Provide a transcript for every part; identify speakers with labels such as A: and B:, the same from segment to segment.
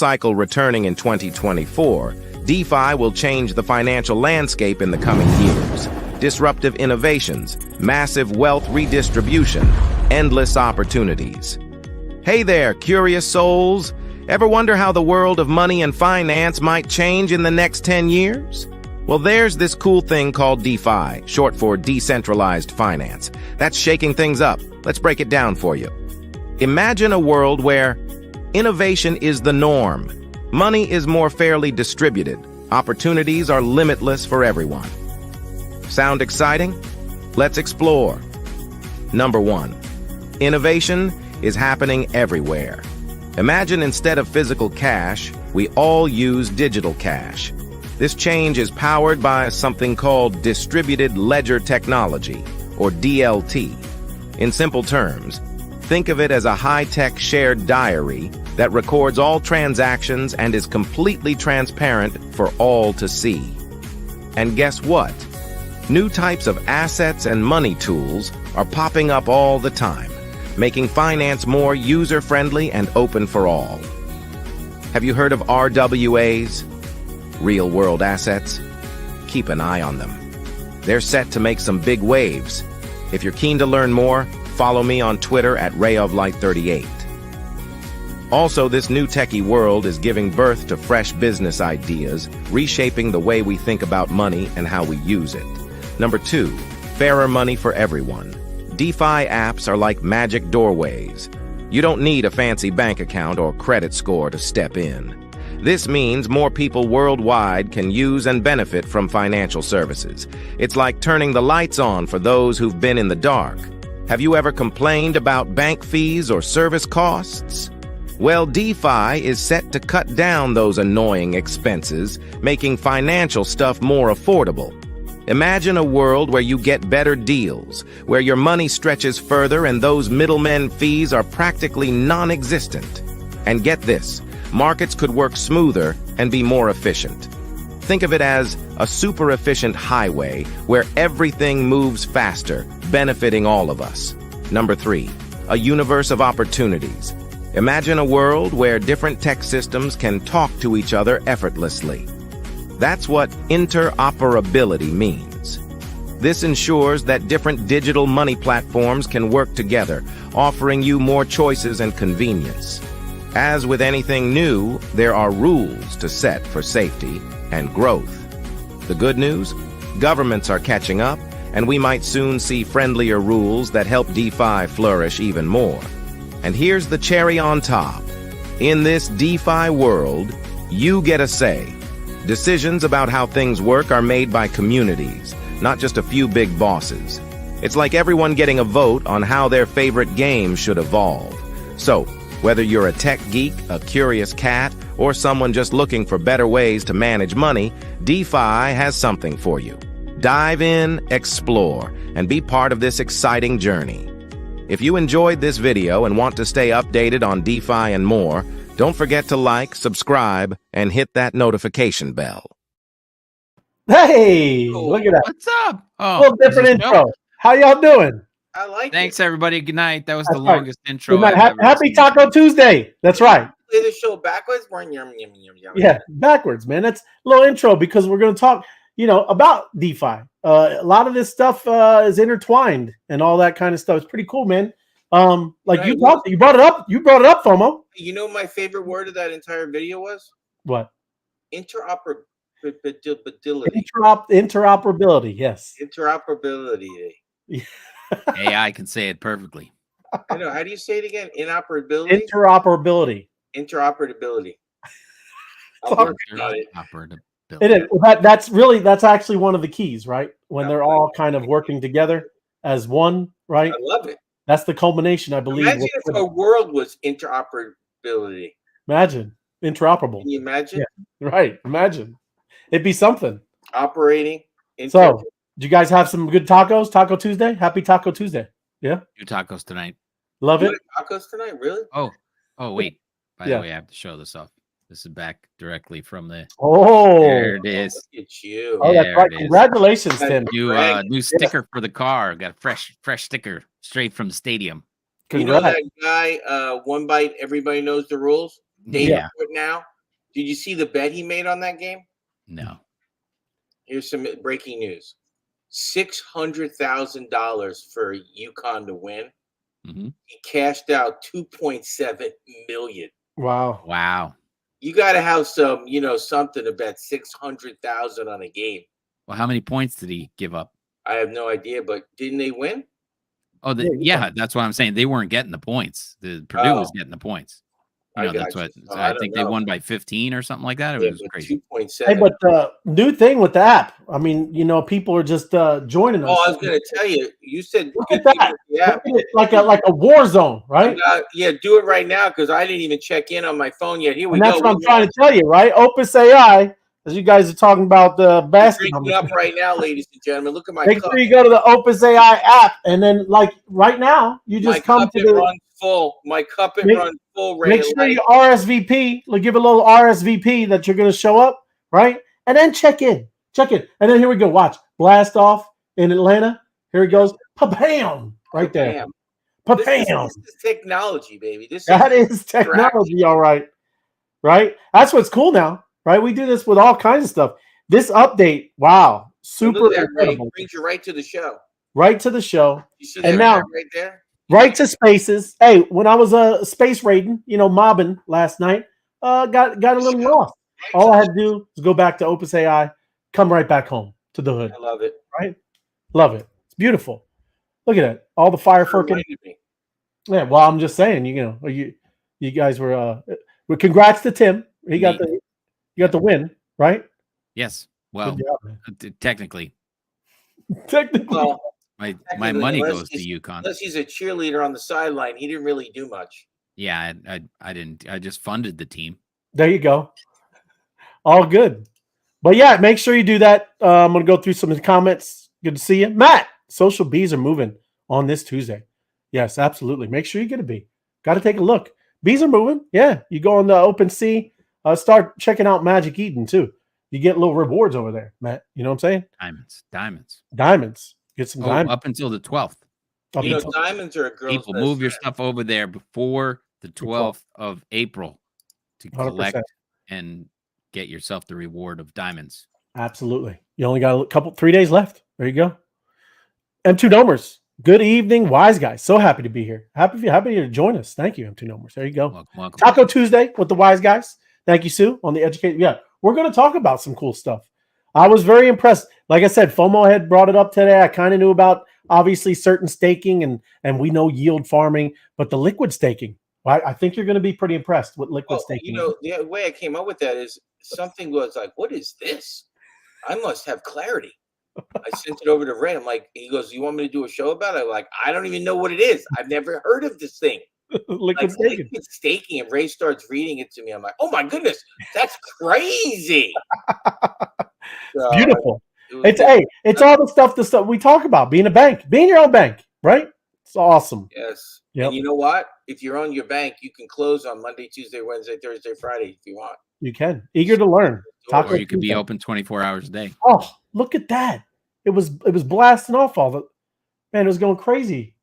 A: cycle returning in 2024, DeFi will change the financial landscape in the coming years. Disruptive innovations, massive wealth redistribution, endless opportunities. Hey there, curious souls! Ever wonder how the world of money and finance might change in the next 10 years? Well, there's this cool thing called DeFi, short for decentralized finance. That's shaking things up. Let's break it down for you. Imagine a world where innovation is the norm. Money is more fairly distributed. Opportunities are limitless for everyone. Sound exciting? Let's explore. Number 1. Innovation is happening everywhere. Imagine instead of physical cash, we all use digital cash. This change is powered by something called distributed ledger technology, or DLT. In simple terms, think of it as a high-tech shared diary that records all transactions and is completely transparent for all to see. And guess what? New types of assets and money tools are popping up all the time, making finance more user-friendly and open for all. Have you heard of RWAs? Real-world assets? Keep an eye on them. They're set to make some big waves. If you're keen to learn more, follow me on Twitter at RayofLight38. Also, this new techie world is giving birth to fresh business ideas, reshaping the way we think about money and how we use it. Number 2, fairer money for everyone. DeFi apps are like magic doorways. You don't need a fancy bank account or credit score to step in. This means more people worldwide can use and benefit from financial services. It's like turning the lights on for those who've been in the dark. Have you ever complained about bank fees or service costs? Well, DeFi is set to cut down those annoying expenses, making financial stuff more affordable. Imagine a world where you get better deals, where your money stretches further and those middlemen fees are practically non-existent. And get this, markets could work smoother and be more efficient. Think of it as a super efficient highway where everything moves faster, benefiting all of us. Number 3, a universe of opportunities. Imagine a world where different tech systems can talk to each other effortlessly. That's what interoperability means. This ensures that different digital money platforms can work together, offering you more choices and convenience. As with anything new, there are rules to set for safety and growth. The good news? Governments are catching up, and we might soon see friendlier rules that help DeFi flourish even more. And here's the cherry on top. In this DeFi world, you get a say. Decisions about how things work are made by communities, not just a few big bosses. It's like everyone getting a vote on how their favorite game should evolve. So, whether you're a tech geek, a curious cat, or someone just looking for better ways to manage money, DeFi has something for you. Dive in, explore, and be part of this exciting journey. If you enjoyed this video and want to stay updated on DeFi and more, don't forget to like, subscribe, and hit that notification bell.
B: Hey, look at that.
C: What's up?
B: A little different intro. How y'all doing?
D: I like
C: Thanks, everybody. Good night. That was
B: That's
C: the
B: right.
C: longest intro.
B: Good night.
C: I've ever
B: Happy
C: seen.
B: Taco Tuesday. That's right.
D: Play the show backwards.
B: Yeah, backwards, man. That's a little intro because we're going to talk, about DeFi. A lot of this stuff is intertwined and all that kind of stuff. It's pretty cool, man.
D: Right.
B: You brought it up. You brought it up, FOMO.
D: You know my favorite word of that entire video was?
B: What?
D: Interoperability.
B: Interoperability. Yes.
D: Interoperability.
C: AI can say it perfectly.
D: I know. How do you say it again? Inoperability?
B: Interoperability.
D: Interoperability. I'm working on it.
B: It is. Well, that's actually one of the keys, right? When they're all kind of working together as one, right?
D: I love it.
B: That's the culmination, I believe.
D: Imagine if a world was interoperability.
B: Imagine. Interoperable.
D: Can you imagine?
B: Yeah, right. Imagine. It'd be something.
D: Operating.
B: So, do you guys have some good tacos? Taco Tuesday? Happy Taco Tuesday. Yeah?
C: Do tacos tonight.
B: Love it.
D: Tacos tonight? Really?
C: Oh, wait. By the way, I have to show this off. This is back directly from the.
B: Oh,
C: there it is.
D: Look at you.
B: Oh, that's right. Congratulations, Tim.
C: New sticker for the car. Got a fresh sticker straight from the stadium.
D: You know that guy, One Bite, everybody knows the rules? David
C: Yeah.
D: Now. Did you see the bet he made on that game?
C: No.
D: Here's some breaking news: $600,000 for UConn to win.
C: Mm-hmm.
D: He cashed out $2.7 million.
B: Wow.
C: Wow.
D: You got to have some, something to bet $600,000 on a game.
C: Well, how many points did he give up?
D: I have no idea, but didn't they win?
C: Oh, yeah, that's what I'm saying. They weren't getting the points. The Purdue was getting the points. That's what I think they won by 15 or something like that. It was crazy.
D: 2.7.
B: Hey, but new thing with the app. I mean, people are just joining us.
D: Oh, I was going to tell you. You said
B: look at that.
D: Yeah,
B: like a war zone, right?
D: Do it right now because I didn't even check in on my phone yet. Here we go.
B: That's what I'm trying to tell you, right? Opus AI, as you guys are talking about the basketball.
D: Drinking up right now, ladies and gentlemen. Look at my
B: Make
D: cup.
B: sure you go to the Opus AI app, and then right now, you just come to the
D: runs full. My cup runs full.
B: Make sure you RSVP. Give a little RSVP that you're going to show up, right? And then check in. And then here we go. Watch. Blast off in Atlanta. Here it goes. Pa-bam! Right there. Pa-bam!
D: This is technology, baby.
B: That is technology, all right. Right? That's what's cool now, right? We do this with all kinds of stuff. This update, wow. Super incredible.
D: Brings you right to the show.
B: Right to the show.
D: You see that
B: now,
D: right there?
B: Right to spaces. Hey, when I was space raiding, mobbing last night, got a little lost. All I had to do was go back to Opus AI, come right back home to the hood.
D: I love it.
B: Right? Love it. It's beautiful. Look at that. All the fire furking. Yeah, well, I'm just saying, you guys were congrats to Tim. He got the win, right?
C: Yes. Well, technically.
D: Well,
C: my money goes to UConn.
D: Unless he's a cheerleader on the sideline, he didn't really do much.
C: Yeah, I didn't. I just funded the team.
B: There you go. All good. But yeah, make sure you do that. I'm going to go through some of the comments. Good to see you. Matt, social bees are moving on this Tuesday. Yes, absolutely. Make sure you get a bee. Got to take a look. Bees are moving. Yeah, you go on the OpenSea. Start checking out Magic Eden too. You get little rewards over there, Matt. You know what I'm saying? Diamonds. Get some diamonds.
C: Up until the 12th.
D: Diamonds are a girl's
C: people move your stuff over there before the 12th of April to collect 100%. And get yourself the reward of diamonds.
B: Absolutely. You only got 3 days left. There you go. M2 Nomers. Good evening, wise guys. So happy to be here. Happy to join us. Thank you, M2 Nomers. There you go.
C: Welcome.
B: Taco Tuesday with the wise guys. Thank you, Sue, on the educate. Yeah, we're going to talk about some cool stuff. I was very impressed. Like I said, FOMO had brought it up today. I kind of knew about obviously certain staking and we know yield farming, but the liquid staking. I think you're going to be pretty impressed with liquid staking.
D: The way I came up with that is something was like, what is this? I must have clarity. I sent it over to Ray. I'm like, he goes, you want me to do a show about it? I'm like, I don't even know what it is. I've never heard of this thing.
B: Liquid
D: staking. And Ray starts reading it to me. I'm like, oh my goodness, that's crazy.
B: Beautiful. It's all the stuff we talk about. Being a bank, being your own bank, right? It's awesome.
D: Yes.
B: Yep.
D: And you know what? If you're on your bank, you can close on Monday, Tuesday, Wednesday, Thursday, Friday if you want.
B: You can. Eager to learn.
C: Or you could be open 24 hours a day.
B: Oh, look at that. It was blasting off all the man, it was going crazy.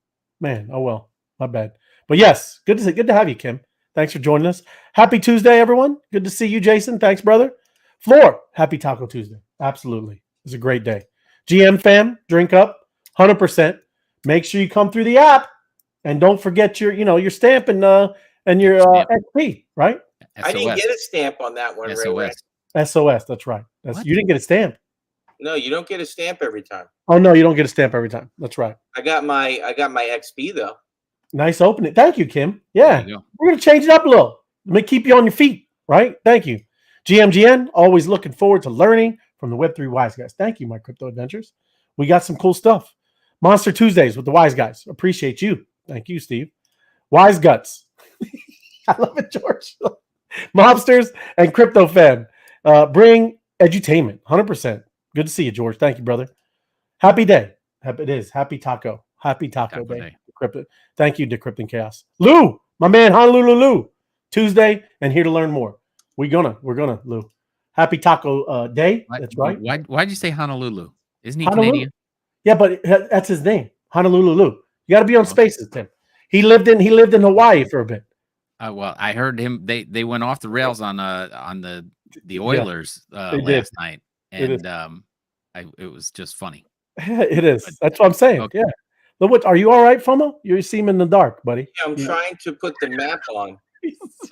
B: Man, oh well. My bad. But yes, good to have you, Kim. Thanks for joining us. Happy Tuesday, everyone. Good to see you, Jason. Thanks, brother. Floor, happy Taco Tuesday. Absolutely. It's a great day. GM fam, drink up 100%. Make sure you come through the app and don't forget your stamp and your XP, right?
C: SOS.
D: I didn't get a stamp on that one, Ray.
B: SOS, that's right. You didn't get a stamp.
D: No, you don't get a stamp every time.
B: Oh no, you don't get a stamp every time. That's right.
D: I got my XP though.
B: Nice opening. Thank you, Kim. Yeah. We're gonna change it up a little. Let me keep you on your feet, right? Thank you. GMGN, always looking forward to learning from the Web3 Wise Guys. Thank you, my crypto adventures. We got some cool stuff. Monster Tuesdays with the Wise Guys. Appreciate you. Thank you, Steve. Wise Guts. I love it, George. Mobsters and Crypto Fam. Bring edutainment. 100%. Good to see you, George. Thank you, brother. Happy day. It is. Happy Taco. Happy Taco Day. Thank you, Decrypting Chaos. Lou, my man, Honolulu. Tuesday, and here to learn more. We're gonna, Lou. Happy Taco Day. That's right.
C: Why'd you say Honolulu? Isn't he Canadian?
B: Yeah, but that's his name. Honolulu. You got to be on Spaces, Tim. He lived in Hawaii for a bit.
C: Well, I heard him. They went off the rails on the Oilers last night, and it was just funny.
B: It is. That's what I'm saying. Okay. Yeah. Look, are you all right, FOMO? You seem in the dark, buddy.
D: Yeah, I'm trying to put the map on.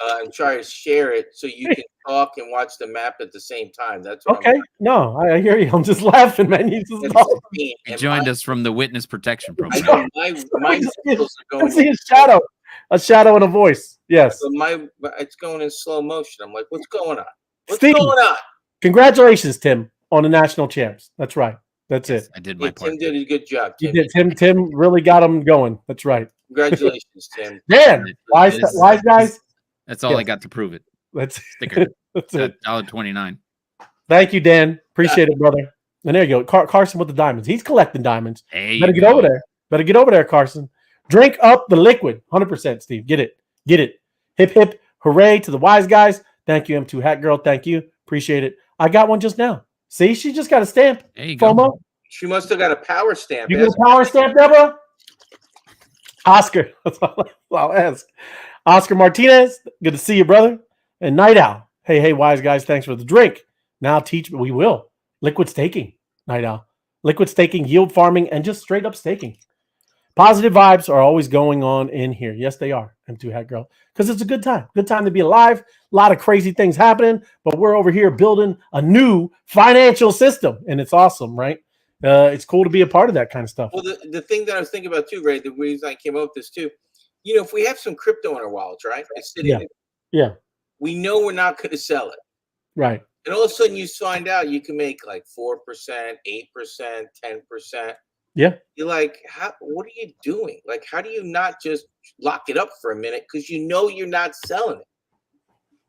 D: I'm trying to share it so you can talk and watch the map at the same time. That's what
B: okay. No, I hear you. I'm just laughing, man. You
C: joined us from the witness protection program.
D: I know my
B: I see a shadow and a voice. Yes.
D: So it's going in slow motion. I'm like, what's going on? What's
B: Steve,
D: going on?
B: Congratulations, Tim, on the national champs. That's right. That's it.
C: I did my part.
D: Tim did a good job.
B: You did. Tim really got him going. That's right.
D: Congratulations, Tim.
B: Dan, wise guys.
C: That's all I got to prove it.
B: That's
C: sticker.
B: That's it.
C: $1.29.
B: Thank you, Dan. Appreciate it, brother. And there you go. Carson with the diamonds. He's collecting diamonds. Better get over there. Better get over there, Carson. Drink up the liquid. 100%, Steve. Get it. Get it. Hip, hip. Hooray to the wise guys. Thank you, M2 Hat Girl. Thank you. Appreciate it. I got one just now. See, she just got a stamp.
C: There you
B: FOMO.
C: go.
D: She must have got a power stamp.
B: You got a power stamp, Deborah? Oscar. That's all I'll ask. Oscar Martinez. Good to see you, brother. And Night Owl. Hey, wise guys. Thanks for the drink. Now teach me. We will. Liquid staking, Night Owl. Liquid staking, yield farming, and just straight up staking. Positive vibes are always going on in here. Yes, they are. M2 Hat Girl. Because it's a good time. Good time to be alive. A lot of crazy things happening, but we're over here building a new financial system, and it's awesome, right? It's cool to be a part of that kind of stuff.
D: Well, the thing that I was thinking about too, Ray, the reason I came up with this too, if we have some crypto in our wallets, right? It's sitting there.
B: Yeah.
D: We know we're not going to sell it.
B: Right.
D: And all of a sudden you find out you can make like 4%, 8%, 10%.
B: Yeah.
D: You're like, what are you doing? Like, how do you not just lock it up for a minute? Because you're not selling it.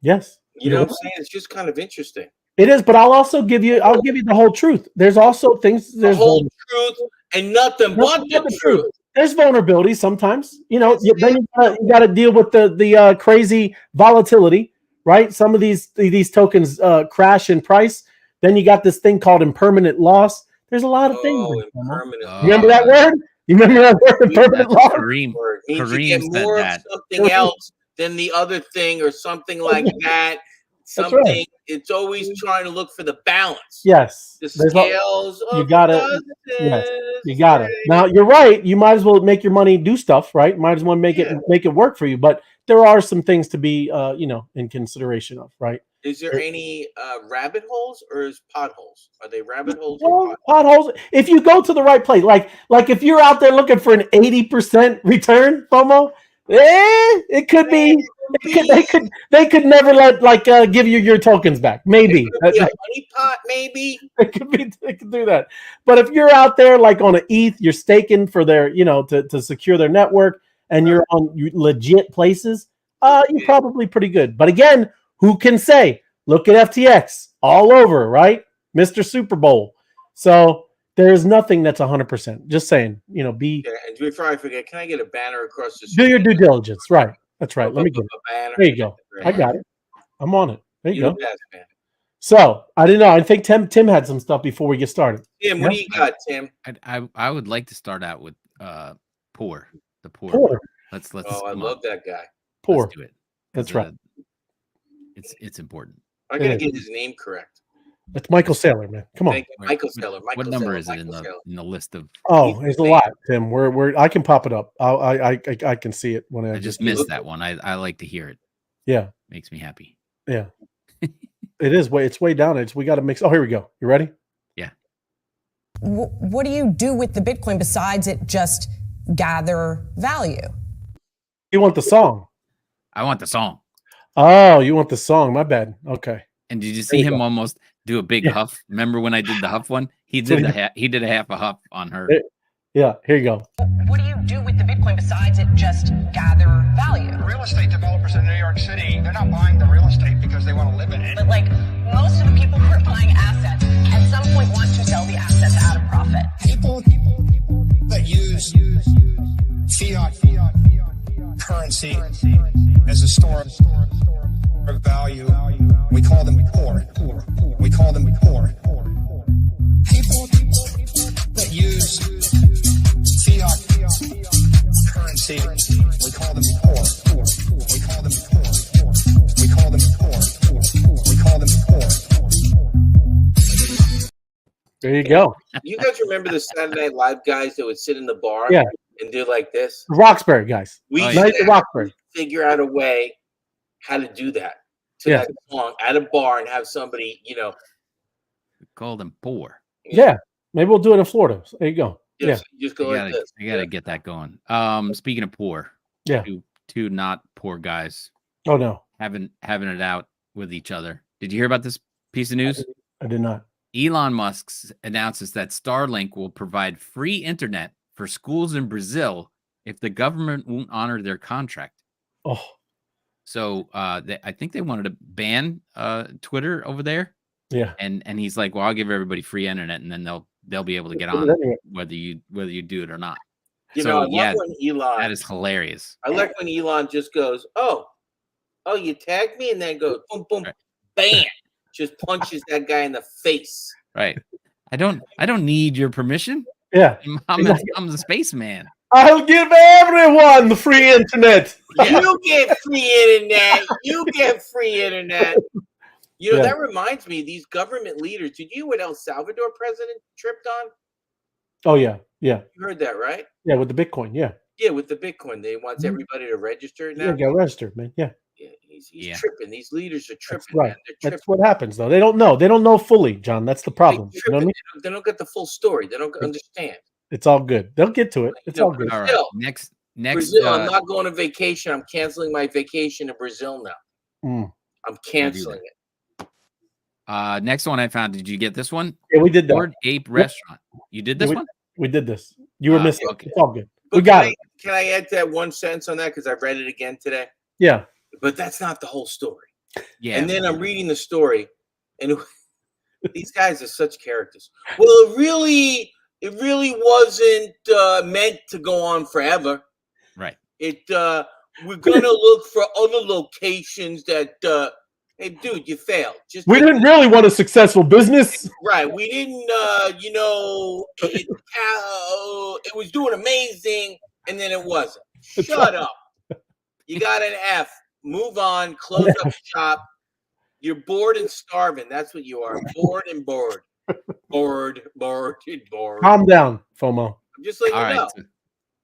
B: Yes.
D: You know what I'm saying? It's just kind of interesting.
B: It is, but I'll give you the whole truth. There's also things. There's
D: the whole truth and nothing but the truth.
B: There's vulnerability sometimes. Then you got to deal with the crazy volatility, right? Some of these tokens crash in price. Then you got this thing called impermanent loss. There's a lot of things.
D: Impermanent.
B: You remember that word? You remember that word, impermanent loss?
C: Kareem
D: you get more of something else than the other thing or something like that. Something. Right. It's always trying to look for the balance.
B: Yes.
D: The scales.
B: You got it. Yes. You got it. Now you're right. You might as well make your money do stuff, right? Might as well make it work for you. But there are some things to be, in consideration of, right?
D: Is there any rabbit holes or is potholes? Are they rabbit holes?
B: Well, potholes. If you go to the right place, like if you're out there looking for an 80% return, FOMO, it could be. They could never give you your tokens back. Maybe
D: a money pot. Maybe
B: they could do that. But if you're out there like on an ETH, you're staking for their to secure their network, and you're on legit places, you're probably pretty good. But again, who can say? Look at FTX all over, right, Mr. Super Bowl. So there is nothing that's 100%. Just saying, be.
D: Yeah, and before I forget, can I get a banner across the
B: street? Do your due diligence, right? That's right. Let me get it. There you go. I got it. I'm on it. There you go. So I didn't know. I think Tim had some stuff before we get started.
D: Tim, what do you got, Tim?
C: I would like to start out with Poor. The Poor.
B: Poor.
C: Let's.
D: Oh, I love that guy.
B: Poor.
C: Let's do it.
B: That's right.
C: It's important.
D: I gotta get his name correct.
B: It's Michael Saylor, man. Come on.
D: Michael Saylor.
C: What number is it in the list of?
B: Oh, it's a lot, Tim. I can pop it up. I can see it when
C: I just missed that one. I like to hear it.
B: Yeah,
C: makes me happy.
B: Yeah, it is. It's way down. We got to mix. Oh, here we go. You ready?
C: Yeah.
E: What do you do with the Bitcoin besides it just gather value?
B: You want the song?
C: I want the song.
B: Oh, you want the song? My bad. Okay.
C: And did you see him almost do a big huff? Remember when I did the huff one? He did a half a huff on her.
B: Yeah, here you go.
E: What do you do with the Bitcoin besides it just gather value?
F: Real estate developers in New York City, they're not buying the real estate because they want to live in it.
E: But most of the people who are buying assets at some point want to sell the assets at a profit.
F: People that use fiat currency as a store of value, we call them poor. We call them poor. People that use fiat currency, we call them poor. We call them poor.
B: There you go.
D: You guys remember the Saturday Night Live guys that would sit in the bar
B: Yeah.
D: and do like this?
B: Roxbury guys.
D: We
C: Oh,
D: should
B: Night at Roxbury.
D: figure out a way how to do that to
B: Yeah.
D: that song at a bar and have somebody,
C: Call them poor.
B: Yeah. Maybe we'll do it in Florida. There you go.
D: just go like this.
C: You gotta get that going. Speaking of poor,
B: Yeah.
C: two not poor guys
B: Oh no,
C: having it out with each other. Did you hear about this piece of news?
B: I did not.
C: Elon Musk announces that Starlink will provide free internet for schools in Brazil if the government won't honor their contract.
B: Oh,
C: So I think they wanted to ban Twitter over there.
B: yeah.
C: And he's like, well, I'll give everybody free internet, and then they'll be able to get on whether you do it or not.
D: I love when Elon.
C: That is hilarious.
D: I like when Elon just goes, oh, you tagged me, and then goes boom, boom,
C: Right.
D: bam, just punches that guy in the face.
C: Right. I don't need your permission.
B: Yeah.
C: I'm the spaceman.
B: I'll give everyone the free internet.
D: You get free internet. You get free internet.
B: Yeah.
D: That reminds me, these government leaders. Did you hear what El Salvador president tripped on?
B: Oh yeah. Yeah.
D: You heard that, right?
B: Yeah. With the Bitcoin. Yeah.
D: Yeah, with the Bitcoin. They wants everybody to register now.
B: Yeah. Get registered, man. Yeah.
D: Yeah, he's tripping. These leaders are tripping.
B: That's right.
D: Man. They're tripping.
B: That's what happens though. They don't know. They don't know fully, John. That's the problem. You know what I mean?
D: They don't get the full story. They don't understand.
B: It's all good. They'll get to it. It's all good.
C: All right.
D: Still,
C: Next.
D: Brazil. I'm not going on vacation. I'm canceling my vacation to Brazil now. I'm canceling it.
C: Next one I found. Did you get this one?
B: Yeah, we did that.
C: Bored Ape Restaurant. You did this one?
B: We did this. You were missing.
C: Okay.
B: It's all good.
D: But
B: We got it.
D: Can I add that one sentence on that because I read it again today?
B: Yeah.
D: But that's not the whole story.
C: Yeah.
D: And then I'm reading the story, and these guys are such characters. Well, it really wasn't meant to go on forever.
C: Right.
D: We're gonna look for other locations that. Hey, dude, you failed.
B: We didn't really want a successful business.
D: Right. We didn't. It was doing amazing, and then it wasn't. Shut up. You got an F. Move on. Close up shop. You're bored and starving. That's what you are. Bored and bored. Bored and bored.
B: Calm down, FOMO.
D: I'm just letting you know.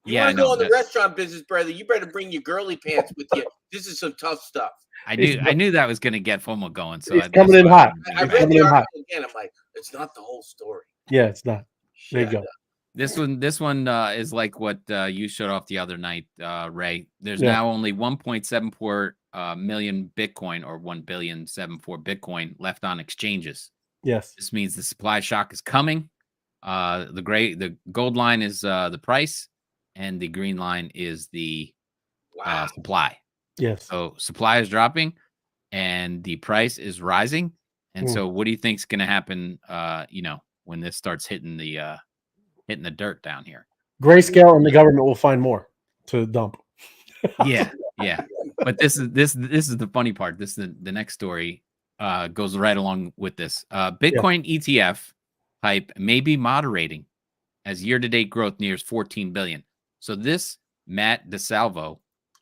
D: You want to go in the restaurant business, brother? You better bring your girly pants with you. This is some tough stuff.
C: I knew that was going to get FOMO going. So
B: it's coming in hot.
D: I read the article again. I'm like, it's not the whole story.
B: Yeah, it's not. There you go.
C: This one is like what you showed off the other night, Ray. There's now only 1.74 million Bitcoin, or 1.74 Bitcoin left on exchanges.
B: Yes.
C: This means the supply shock is coming. The gold line is the price, and the green line is the supply.
B: Yes.
C: So supply is dropping, and the price is rising. And so, what do you think is going to happen? When this starts hitting the dirt down here.
B: Grayscale and the government will find more to dump.
C: Yeah. But this is the funny part. The next story goes right along with this. Bitcoin ETF hype may be moderating as year-to-date growth nears 14 billion. So this Matt DeSalvo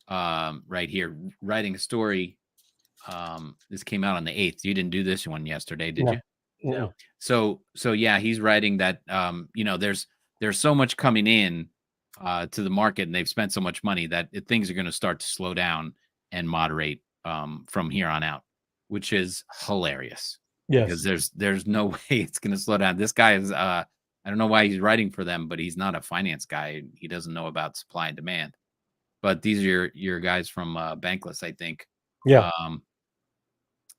C: right here writing a story. This came out on the 8th. You didn't do this one yesterday, did you?
B: No.
C: So yeah, he's writing that there's so much coming in to the market, and they've spent so much money that things are going to start to slow down and moderate from here on out, which is hilarious.
B: Yes.
C: Because there's no way it's going to slow down. This guy is I don't know why he's writing for them, but he's not a finance guy. He doesn't know about supply and demand. But these are your guys from Bankless, I think.
B: Yeah.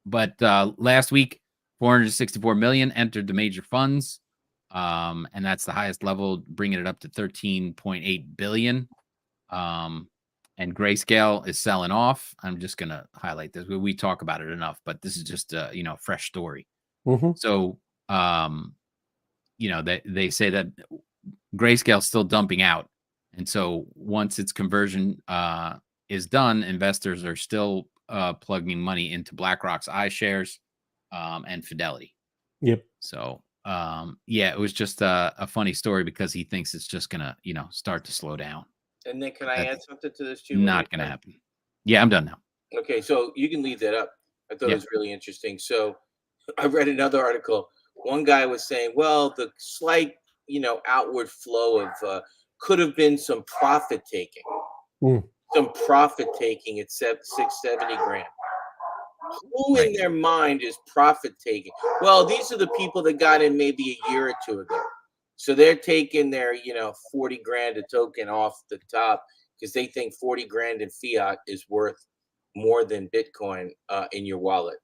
C: But last week, 464 million entered the major funds, and that's the highest level, bringing it up to 13.8 billion. And Grayscale is selling off. I'm just gonna highlight this. We talk about it enough, but this is just a fresh story.
B: Mm-hmm.
C: So they say that Grayscale's still dumping out, and so once its conversion is done, investors are still plugging money into BlackRock's iShares and Fidelity.
B: Yep.
C: So it was just a funny story because he thinks it's just gonna start to slow down.
D: And then can I add something to this too?
C: Not gonna happen. Yeah, I'm done now.
D: Okay, so you can leave that up. I thought it was really interesting. So I read another article one guy was saying, well, the slight, outward flow of could have been some profit taking. Some profit taking at 670 grand. Who in their mind is profit taking? Well, these are the people that got in maybe a year or two ago. So they're taking their, 40 grand a token off the top because they think 40 grand in fiat is worth more than Bitcoin in your wallet.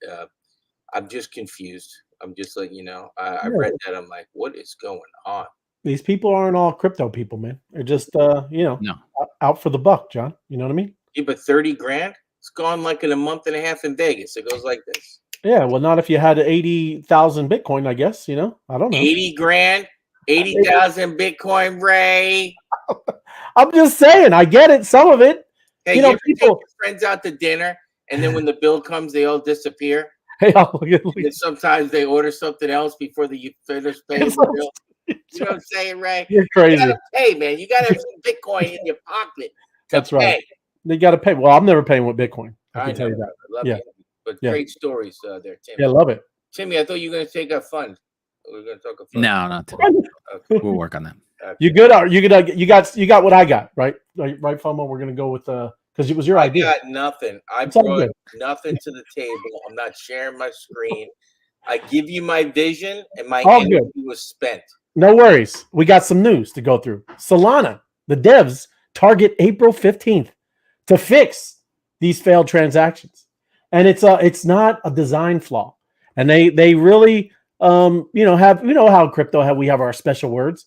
D: I'm just confused. I'm just like, I read that. I'm like, what is going on?
B: These people aren't all crypto people, man. They're just, out for the buck, John. You know what I mean?
D: Yeah, but 30 grand? It's gone like in a month and a half in Vegas. It goes like this.
B: Yeah, well, not if you had 80,000 Bitcoin, I guess, I don't know.
D: 80 grand? 80,000 Bitcoin, Ray.
B: I'm just saying, I get it. Some of it.
D: Hey, you ever take your friends out to dinner, and then when the bill comes, they all disappear?
B: Hey,
D: and sometimes they order something else before you finish paying the bill. You know what I'm saying, Ray?
B: You're crazy.
D: You gotta pay, man. You got to have some Bitcoin in your pocket.
B: That's right. They got to pay. Well, I'm never paying with Bitcoin. I can tell you that.
D: I love it. But great stories there, Timmy.
B: Yeah, love it.
D: Timmy, I thought you were going to take a fund. We're going to talk a fund.
C: No, not today. Okay. We'll work on that.
D: Okay.
B: You good? You got what I got, right? Right, FOMO. We're going to go with because it was your idea.
D: I got nothing. I brought nothing to the table. I'm not sharing my screen. I give you my vision, and my energy was spent.
B: No worries. We got some news to go through. Solana, the devs target April 15th to fix these failed transactions, and it's not a design flaw. And they really have how crypto we have our special words.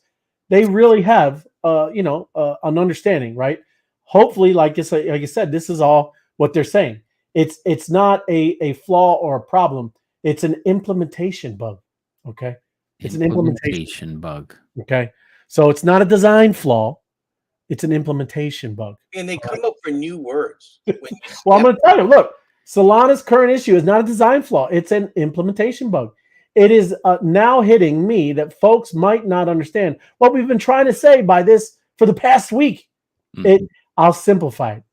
B: They really have an understanding, right? Hopefully, like I said, this is all what they're saying. It's not a flaw or a problem. It's an implementation bug. Okay. It's an implementation
C: bug.
B: Okay. So it's not a design flaw. It's an implementation bug.
D: And they come up for new words.
B: Well, I'm going to tell you, look, Solana's current issue is not a design flaw. It's an implementation bug. It is now hitting me that folks might not understand what we've been trying to say by this for the past week. I'll simplify it.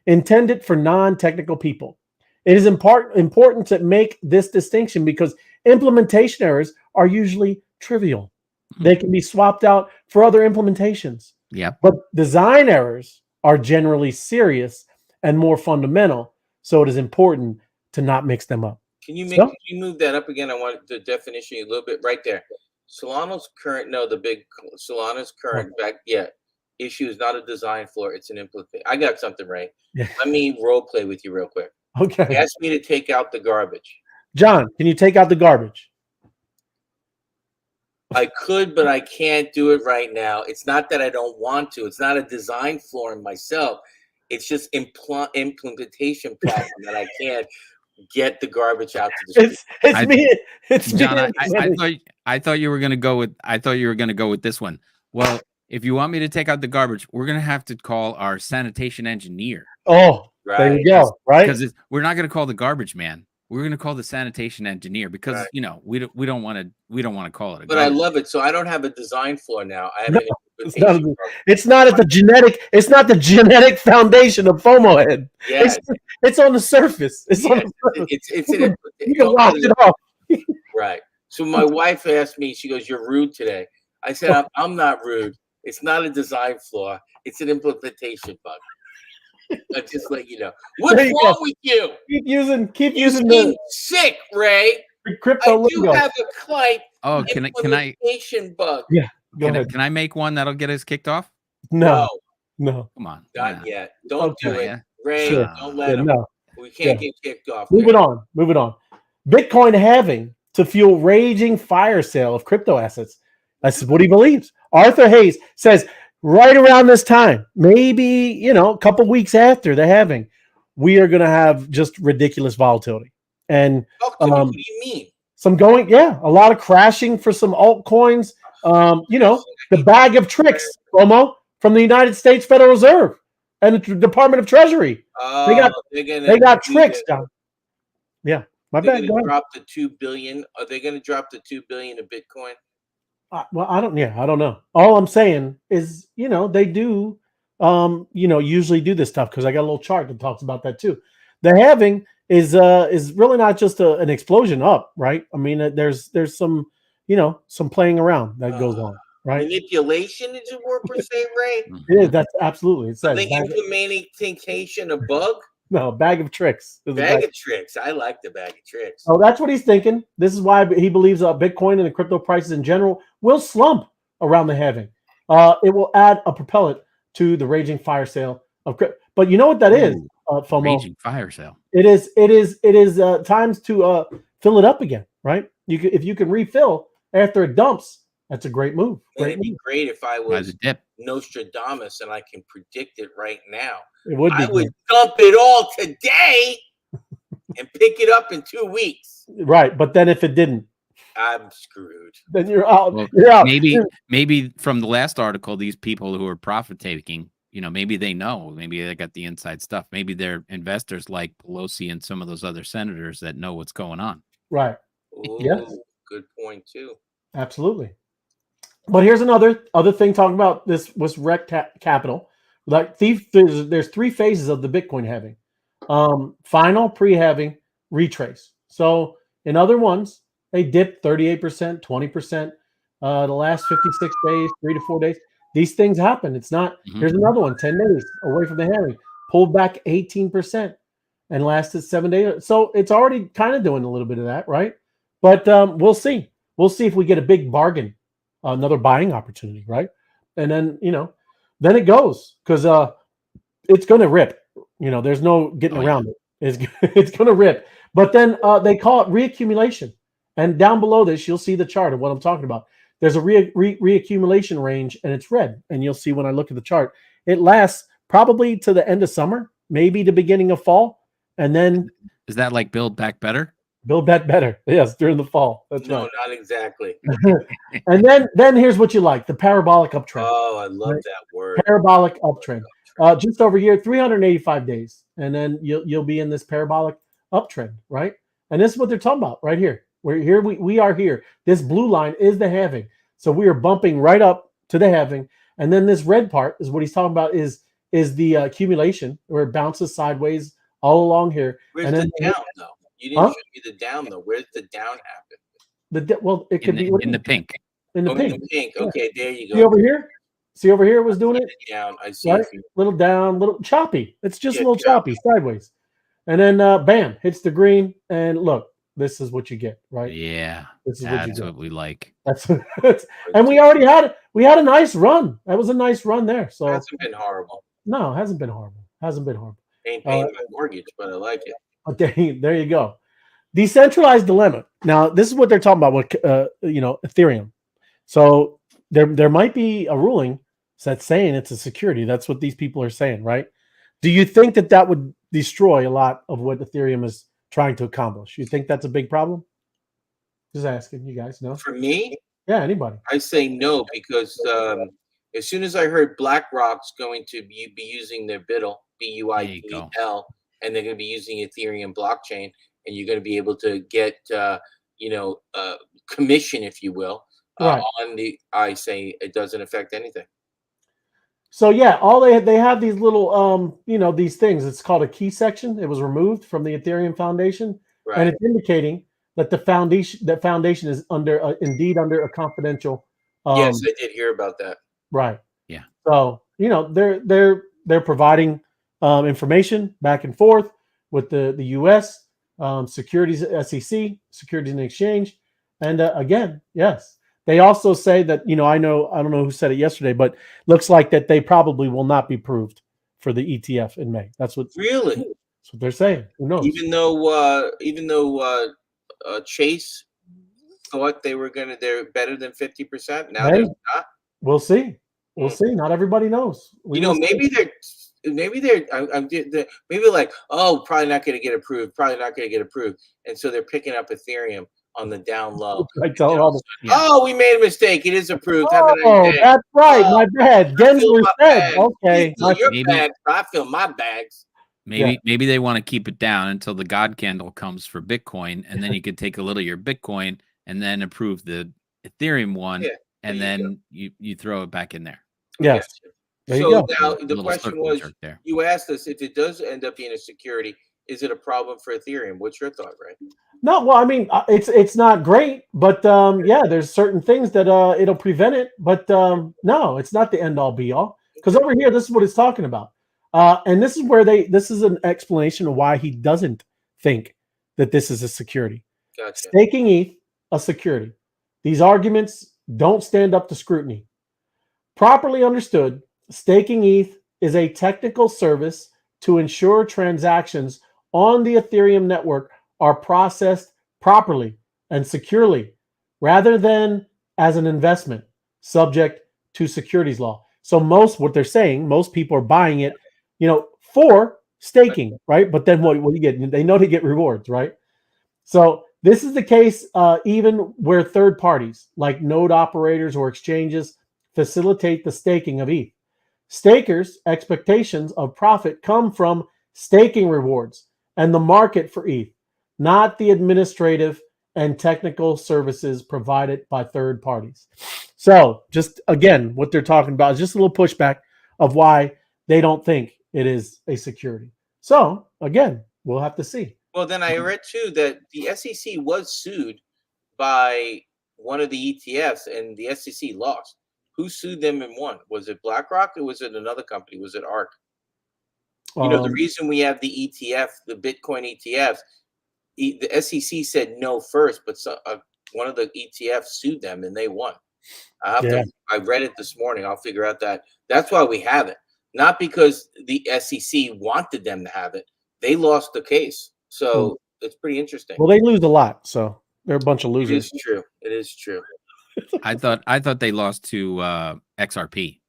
B: Intended for non-technical people. It is important to make this distinction because implementation errors are usually trivial. They can be swapped out for other implementations.
C: Yeah.
B: But design errors are generally serious and more fundamental, so it is important to not mix them up.
D: Can you move that up again? I want the definition a little bit right there. Solana's current issue is not a design flaw, it's an implementation. I got something right.
B: Yeah.
D: Let me role play with you real quick.
B: Okay.
D: He asked me to take out the garbage.
B: John, can you take out the garbage?
D: I could, but I can't do it right now. It's not that I don't want to. It's not a design flaw in myself. It's just implementation problem that I can't get the garbage out to the street.
B: It's
C: John, I thought you were gonna go with this one. Well, if you want me to take out the garbage, we're gonna have to call our sanitation engineer.
B: Oh, right. There you go. Right,
C: because we're not gonna call the garbage man. We're going to call the sanitation engineer because we don't want to call it.
D: But I love it. So I don't have a design flaw now. I have
B: it's not at the genetic. It's not the genetic foundation of FOMO head.
D: Yeah,
B: it's on the surface. It's on the surface. You can wash it off.
D: Right. So my wife asked me. She goes, "You're rude today." I said, "I'm not rude. It's not a design flaw. It's an implementation bug." I'll just let you know. What's wrong with you?
B: Keep using
D: the sick, Ray.
B: Crypto
D: I do have a client.
C: Oh, can I?
D: Bug.
B: Yeah. Can
C: I make one that'll get us kicked off?
B: No.
C: Come on.
D: Not yet. Don't do it, Ray. Don't let him.
B: No.
D: We can't get kicked off.
B: Moving on. Bitcoin halving to fuel raging fire sale of crypto assets. That's what he believes. Arthur Hayes says. Right around this time, maybe, a couple weeks after the halving, we are going to have just ridiculous volatility. And
D: what do you mean?
B: A lot of crashing for some altcoins. The bag of tricks, Romo, from the United States Federal Reserve and the Department of Treasury. They got tricks, John. Yeah, my bad.
D: Drop the $2 billion. Are they going to drop the $2 billion of Bitcoin?
B: Well, I don't know. All I'm saying is, they do, usually do this stuff because I got a little chart that talks about that too. The halving is really not just an explosion up, right? I mean, there's some, some playing around that goes on, right?
D: Manipulation is a word per se, Ray.
B: Yeah, that's absolutely. It says
D: The implementation of bug.
B: no bag of tricks.
D: Bag of tricks. I like the bag of tricks.
B: So that's what he's thinking. This is why he believes Bitcoin and the crypto prices in general will slump around the halving. It will add a propellant to the raging fire sale of crypto. But you know what that is, FOMO?
C: Raging fire sale.
B: It is times to fill it up again, right? If you can refill after it dumps, that's a great move.
D: It'd be great if I was Nostradamus and I can predict it right now.
B: It would be.
D: I would dump it all today and pick it up in 2 weeks.
B: Right, but then if it didn't,
D: I'm screwed.
B: Then you're out.
C: Well,
B: you're out.
C: Maybe from the last article, these people who are profit taking, maybe they know. Maybe they got the inside stuff. Maybe they're investors like Pelosi and some of those other senators that know what's going on.
B: Right.
D: Ooh,
B: yes.
D: Good point too.
B: Absolutely. But here's other thing talking about this was wreck capital. Like there's 3 phases of the Bitcoin halving. Final, pre-halving, retrace. So in other ones, they dipped 38%, 20%, the last 56 days, 3 to 4 days. These things happen. It's not, here's another one, 10 days away from the halving, pulled back 18% and lasted 7 days. So it's already kind of doing a little bit of that, right? But we'll see. We'll see if we get a big bargain, another buying opportunity, right? And then, then it goes because it's going to rip. There's no getting around it. It's going to rip. But then they call it reaccumulation. And down below this, you'll see the chart of what I'm talking about. There's a reaccumulation range, and it's red. And you'll see when I look at the chart, it lasts probably to the end of summer, maybe the beginning of fall. And then
C: is that like build back better?
B: Build back better. Yes, during the fall. That's
D: no,
B: right.
D: Not exactly.
B: And then here's what you like, the parabolic uptrend.
D: Oh, I love that word.
B: Parabolic uptrend. Just over here, 385 days. And then you'll be in this parabolic uptrend, right? And this is what they're talking about right here. We're here. We are here. This blue line is the halving. So we are bumping right up to the halving. And then this red part is what he's talking about is the accumulation where it bounces sideways all along here.
D: Where's
B: and
D: the
B: then,
D: down though? You didn't show me the down though. Where's the down happen?
B: Well, it could be
C: in the pink.
B: In the pink.
D: In the pink. Okay, there you go.
B: See over here? See over here? It was doing it
D: down. I see.
B: Right? Little down, little choppy. It's just a little choppy sideways. And then bam, hits the green. And look, this is what you get, right?
C: Yeah.
B: This is
C: that's what we like.
B: And we already had a nice run. That was a nice run there. So
D: it hasn't been horrible.
B: No, it hasn't been horrible. Hasn't been horrible.
D: Ain't paying my mortgage, but I like it.
B: Okay, there you go. Decentralized dilemma. Now, this is what they're talking about with Ethereum. So there might be a ruling that's saying it's a security. That's what these people are saying, right? Do you think that would destroy a lot of what Ethereum is trying to accomplish? You think that's a big problem? Just asking you guys. No.
D: For me?
B: Yeah, anybody.
D: I say no because as soon as I heard BlackRock's going to be using their BUIDL, BUIDL, and they're going to be using Ethereum blockchain, and you're going to be able to get commission, if you will,
B: right.
D: on the. I say it doesn't affect anything.
B: So yeah, all they have these little these things. It's called a key section. It was removed from the Ethereum Foundation,
D: right.
B: And it's indicating that the foundation is indeed under a confidential.
D: Yes, I did hear about that.
B: Right.
C: Yeah.
B: So they're providing information back and forth with the U.S. Securities SEC, Securities and Exchange, and again, yes, they also say that I don't know who said it yesterday, but looks like that they probably will not be approved for the ETF in May. That's what they're saying. Who knows?
D: Even though Chase thought they're better than 50%. Now they're not.
B: We'll see. We'll see. Not everybody knows.
D: Maybe they're like, oh, probably not going to get approved. Probably not going to get approved. And so they're picking up Ethereum on the down low. Oh, we made a mistake. It is approved.
B: Oh, that's right. My bad. Gensler said, okay.
D: Your bags. I feel my bags.
C: Maybe they want to keep it down until the God candle comes for Bitcoin, and then you could take a little of your Bitcoin and then approve the Ethereum one, and then you throw it back in there.
B: Yes.
D: So now the question was, you asked us if it does end up being a security, is it a problem for Ethereum? What's your thought, Ray?
B: No, well, I mean, it's not great, but yeah, there's certain things that it'll prevent it, but no, it's not the end all be all. Because over here, this is what it's talking about, and this is where this is an explanation of why he doesn't think that this is a security.
D: Gotcha.
B: Staking ETH, a security. These arguments don't stand up to scrutiny. Properly understood, staking ETH is a technical service to ensure transactions on the Ethereum network are processed properly and securely, rather than as an investment subject to securities law. So what they're saying, most people are buying it, for staking, right? But then what do you get? They know they get rewards, right? So this is the case even where third parties like node operators or exchanges facilitate the staking of ETH. Stakers' expectations of profit come from staking rewards and the market for ETH, not the administrative and technical services provided by third parties. So just again, what they're talking about is just a little pushback of why they don't think it is a security. So again, we'll have to see.
D: Well, then I read too that the SEC was sued by one of the ETFs and the SEC lost. Who sued them and won? Was it BlackRock or was it another company? Was it ARK? The reason we have the ETF, the Bitcoin ETFs, the SEC said no first, but one of the ETFs sued them and they won. I read it this morning. I'll figure out that. That's why we have it. Not because the SEC wanted them to have it. They lost the case. So it's pretty interesting.
B: Well, they lose a lot. So they're a bunch of losers.
D: It is true. It is true.
C: I thought they lost to XRP.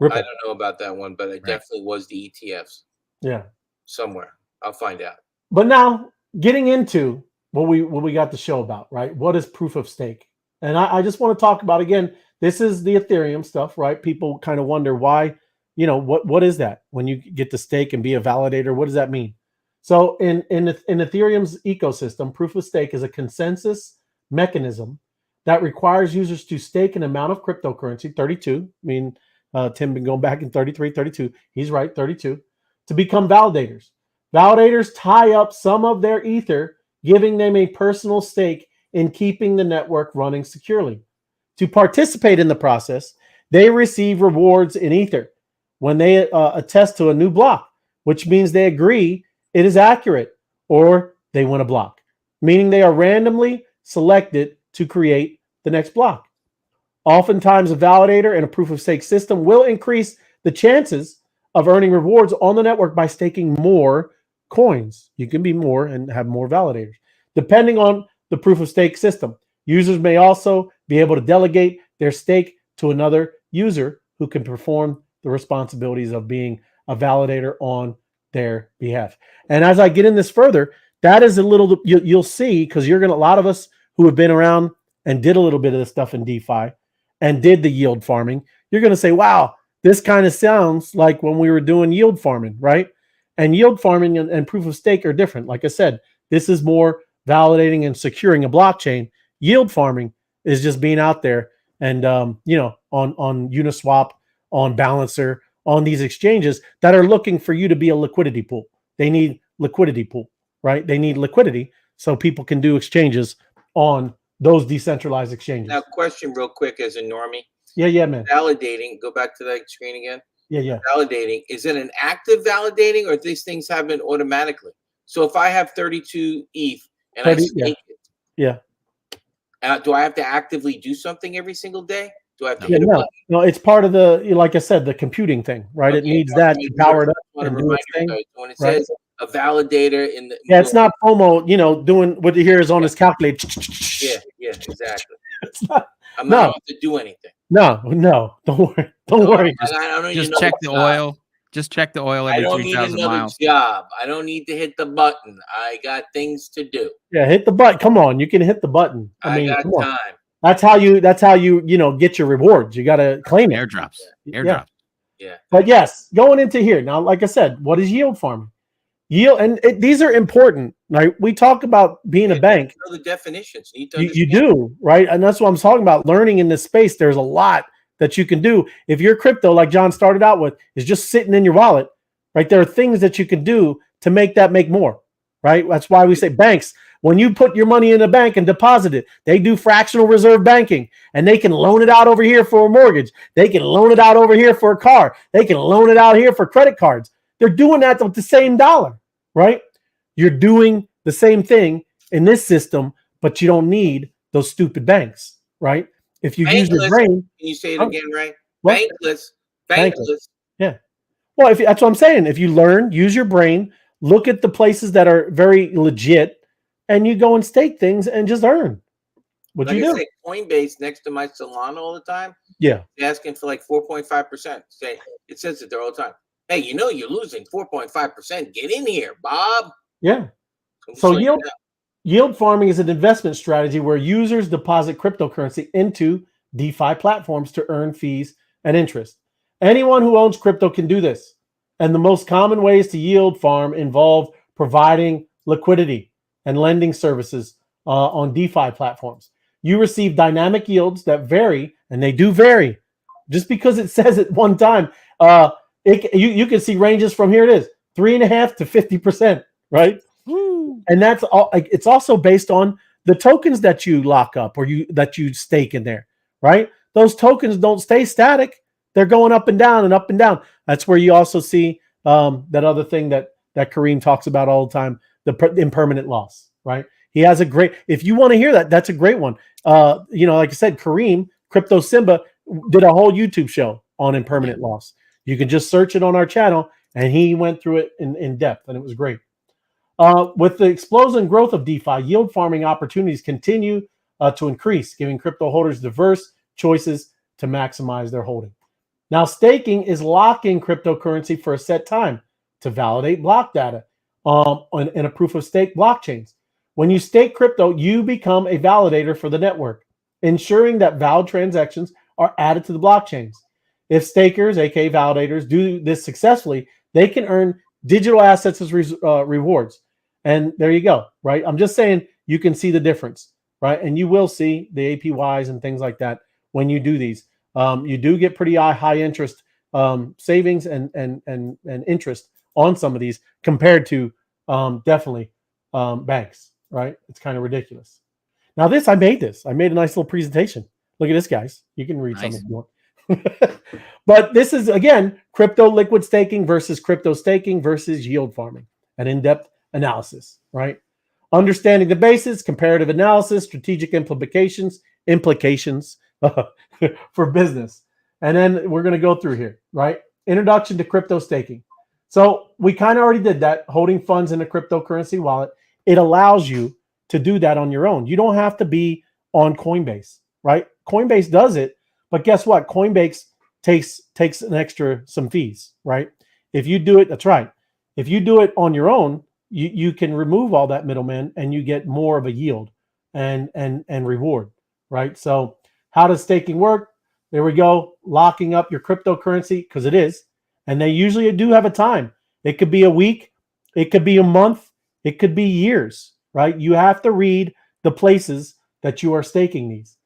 B: Ripple.
D: I don't know about that one, but it definitely was the ETFs.
B: Yeah.
D: Somewhere. I'll find out.
B: But now getting into what we got the show about, right? What is proof of stake? And I just want to talk about, again, this is the Ethereum stuff, right? People kind of wonder why, what is that? When you get to stake and be a validator, what does that mean? So in Ethereum's ecosystem, proof of stake is a consensus mechanism that requires users to stake an amount of cryptocurrency, 32. I mean, Tim been going back in 33, 32. He's right, 32, to become validators. Validators tie up some of their Ether, giving them a personal stake in keeping the network running securely. To participate in the process, they receive rewards in Ether when they attest to a new block, which means they agree it is accurate, or they win a block, meaning they are randomly selected to create the next block. Oftentimes, a validator in a proof of stake system will increase the chances of earning rewards on the network by staking more coins. You can be more and have more validators. Depending on the proof of stake system, users may also be able to delegate their stake to another user who can perform the responsibilities of being a validator on their behalf. And as I get in this further, that is a little, you'll see, because a lot of us who have been around and did a little bit of this stuff in DeFi and did the yield farming, you're going to say, wow, this kind of sounds like when we were doing yield farming, right? And yield farming and proof of stake are different. Like I said, this is more validating and securing a blockchain. Yield farming is just being out there and, on Uniswap, on Balancer, on these exchanges that are looking for you to be a liquidity pool. They need liquidity pool, right? They need liquidity so people can do exchanges on those decentralized exchanges.
D: Now, question real quick as a normie.
B: Yeah, man.
D: Validating, go back to that screen again.
B: Yeah.
D: Validating, is it an active validating or these things happen automatically? So if I have 32 ETH and I stake it.
B: Yeah.
D: Do I have to actively do something every single day? Do I have to
B: hit a button? No, it's part of like I said, the computing thing, right? Okay, it needs that to power it up and do its thing.
D: When it says a validator in the
B: it's not FOMO, doing what he hears on his calculator.
D: Yeah, exactly. I'm
B: not
D: going to do anything.
B: No, don't worry.
C: Just check the oil. Just check the oil every 3,000 miles.
D: Job. I don't need to hit the button. I got things to do.
B: Yeah, hit the button. Come on, you can hit the button. I mean,
D: got time.
B: That's how you get your rewards. You got to claim it.
C: Airdrops. Airdrops.
D: Yeah.
B: But yes, going into here now, like I said, what is yield farming? Yield, and these are important. Right? We talk about being a bank.
D: You know the definitions.
B: You do, right? And that's what I'm talking about. Learning in this space, there's a lot that you can do. If your crypto, like John started out with, is just sitting in your wallet, right? There are things that you can do to make that make more, right? That's why we say banks, when you put your money in a bank and deposit it, they do fractional reserve banking, and they can loan it out over here for a mortgage. They can loan it out over here for a car. They can loan it out here for credit cards. They're doing that with the same dollar, right? You're doing the same thing in this system, but you don't need those stupid banks, right? If you use your brain.
D: Can you say it again, Ray?
B: What?
D: Bankless.
B: Yeah. Well, that's what I'm saying. If you learn, use your brain, look at the places that are very legit, and you go and stake things and just earn. What
D: like
B: you do?
D: Say, Coinbase next to my salon all the time.
B: Yeah.
D: Asking for like 4.5%. Say it says it there all the time. Hey, you're losing 4.5%. Get in here, Bob.
B: Yeah. So yield farming is an investment strategy where users deposit cryptocurrency into DeFi platforms to earn fees and interest. Anyone who owns crypto can do this. And the most common ways to yield farm involve providing liquidity and lending services on DeFi platforms. You receive dynamic yields that vary, and they do vary. Just because it says it one time, you can see ranges from, here it is, 3.5 to 50%, right? Woo. And that's all. It's also based on the tokens that you lock up or that you stake in there, right? Those tokens don't stay static. They're going up and down and up and down. That's where you also see that other thing that Kareem talks about all the time, the impermanent loss, right? He has a great, if you want to hear that, that's a great one. Like I said, Kareem, Crypto Simba, did a whole YouTube show on impermanent loss. You can just search it on our channel, and he went through it in depth, and it was great. With the explosion growth of DeFi, yield farming opportunities continue to increase, giving crypto holders diverse choices to maximize their holding. Now, staking is locking cryptocurrency for a set time to validate block data in a proof of stake blockchains. When you stake crypto, you become a validator for the network, ensuring that valid transactions are added to the blockchains. If stakers, aka validators, do this successfully, they can earn digital assets as rewards. And there you go, right? I'm just saying you can see the difference, right? And you will see the APYs and things like that when you do these. You do get pretty high interest savings and interest on some of these compared to definitely banks, right? It's kind of ridiculous. Now I made a nice little presentation. Look at this, guys. You can read some if you want. But this is, again, crypto liquid staking versus crypto staking versus yield farming, an in-depth analysis, right? Understanding the basis, comparative analysis, strategic implications for business. And then we're going to go through here, right? Introduction to crypto staking. So we kind of already did that, holding funds in a cryptocurrency wallet. It allows you to do that on your own. You don't have to be on Coinbase, right? Coinbase does it, but guess what? Coinbase takes some fees, right? If you do it, that's right. If you do it on your own, you can remove all that middleman and you get more of a yield and reward, right? So how does staking work? There we go. Locking up your cryptocurrency, because it is. And they usually do have a time. It could be a week. It could be a month. It could be years, right? You have to read the places that you are staking these.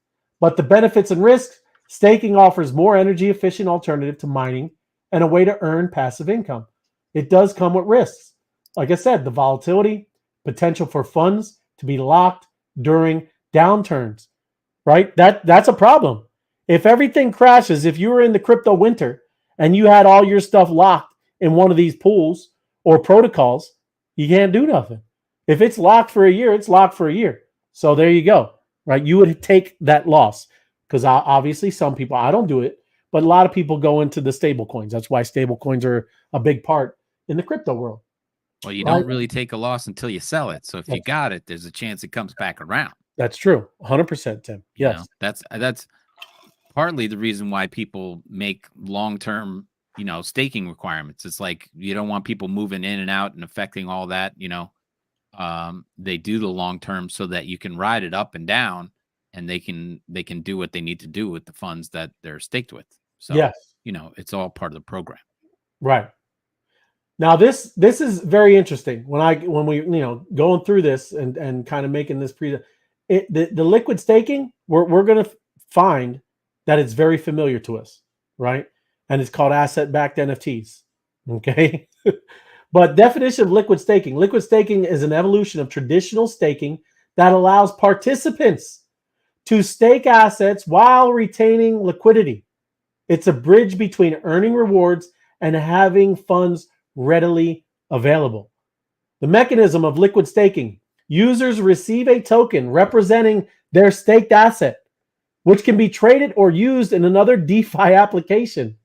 B: But the benefits and risks, staking offers more energy efficient alternative to mining and a way to earn passive income. It does come with risks. Like I said, the volatility, potential for funds to be locked during downturns, right? That's a problem. If everything crashes, if you were in the crypto winter and you had all your stuff locked in one of these pools or protocols, you can't do nothing. If it's locked for a year, it's locked for a year. So there you go, right? You would take that loss because obviously some people, I don't do it, but a lot of people go into the stable coins. That's why stable coins are a big part in the crypto world.
C: Well, you don't really take a loss until you sell it. So if you got it, there's a chance it comes back around.
B: That's true. 100%, Tim. Yes.
C: That's partly the reason why people make long-term, staking requirements. It's like you don't want people moving in and out and affecting all that, they do the long-term so that you can ride it up and down and they can do what they need to do with the funds that they're staked with. So,
B: yes.
C: It's all part of the program.
B: Right. Now, this is very interesting. When we going through this and kind of making this the liquid staking, we're going to find that it's very familiar to us, right? And it's called asset-backed NFTs. Okay, But definition of liquid staking. Liquid staking is an evolution of traditional staking that allows participants to stake assets while retaining liquidity. It's a bridge between earning rewards and having funds readily available. The mechanism of liquid staking. Users receive a token representing their staked asset, which can be traded or used in another DeFi application.